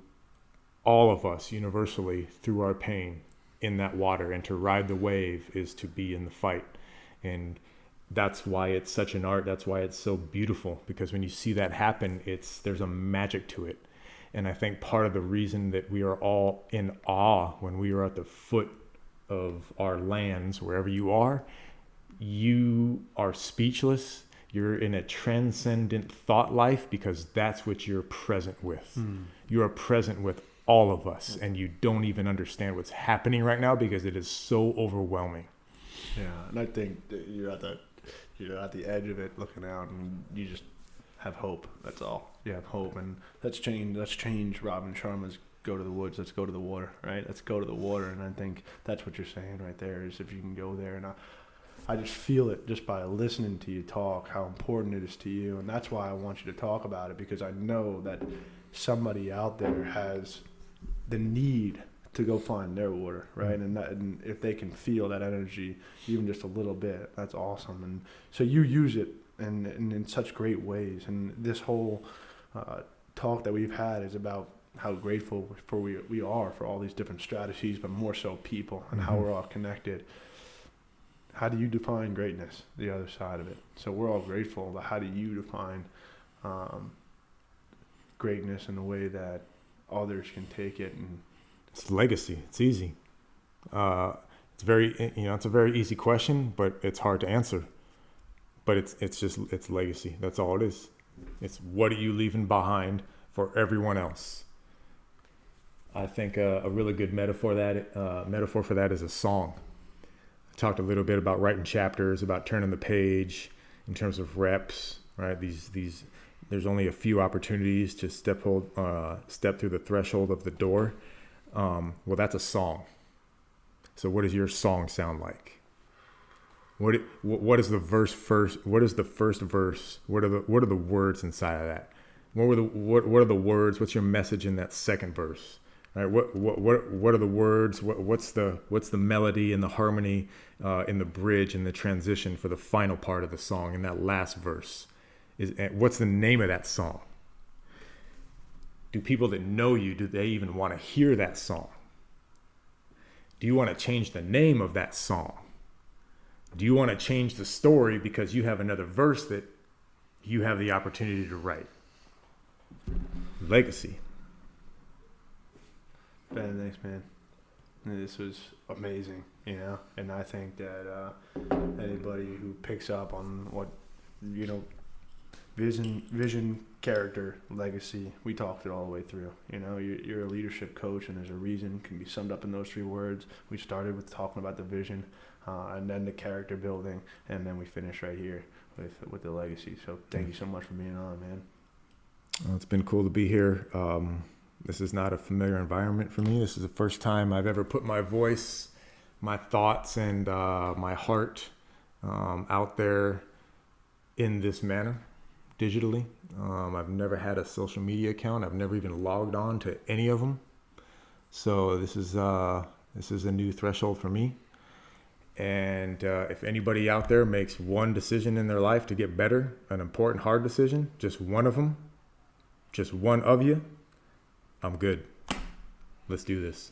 [SPEAKER 2] all of us universally through our pain in that water. And to ride the wave is to be in the fight. And that's why it's such an art. That's why it's so beautiful, because when you see that happen, there's a magic to it. And I think part of the reason that we are all in awe when we are at the foot of our lands, wherever you are speechless. You're in a transcendent thought life, because that's what you're present with. You are present with all of us, and you don't even understand what's happening right now because it is so overwhelming.
[SPEAKER 1] Yeah, and I think that you're at the edge of it, looking out, and you just have hope. That's all. You have hope, and let's change Robin Sharma's go to the woods, let's go to the water, right? Let's go to the water. And I think that's what you're saying right there, is if you can go there. And I just feel it just by listening to you talk, how important it is to you. And that's why I want you to talk about it, because I know that somebody out there has the need to go find their water, right? And if they can feel that energy even just a little bit, that's awesome. And so you use it in such great ways. And this whole talk that we've had is about how grateful we are for all these different strategies, but more so people, and how we're all connected. How do you define greatness, the other side of it? So we're all grateful, but how do you define greatness in a way that others can take it? And
[SPEAKER 2] it's legacy. It's easy. It's a very easy question, but it's hard to answer. But it's legacy. That's all it is. It's what are you leaving behind for everyone else? I think a really good metaphor for that is a song. I talked a little bit about writing chapters, about turning the page in terms of reps, right? These there's only a few opportunities to step through the threshold of the door. Well, that's a song. So what does your song sound like? What is the verse first? What is the first verse? What are the words inside of that? What are the words? What's your message in that second verse? All right, what are the words? What's the melody and the harmony in the bridge and the transition for the final part of the song in that last verse? What's the name of that song? Do people that know you, do they even want to hear that song? Do you want to change the name of that song? Do you want to change the story because you have another verse that you have the opportunity to write? Legacy.
[SPEAKER 1] Ben, thanks, man. This was amazing, and I think that anybody who picks up on what, vision, character, legacy, we talked it all the way through. You're a leadership coach, and there's a reason can be summed up in those 3 words. We started with talking about the vision, and then the character building, and then we finish right here with the legacy. So thank you so much for being on, man.
[SPEAKER 2] Well, it's been cool to be here. This is not a familiar environment for me. This is the first time I've ever put my voice, my thoughts, and my heart out there in this manner, digitally. I've never had a social media account. I've never even logged on to any of them. So this is a new threshold for me. And if anybody out there makes one decision in their life to get better, an important, hard decision, just one of them, just one of you, I'm good. Let's do this.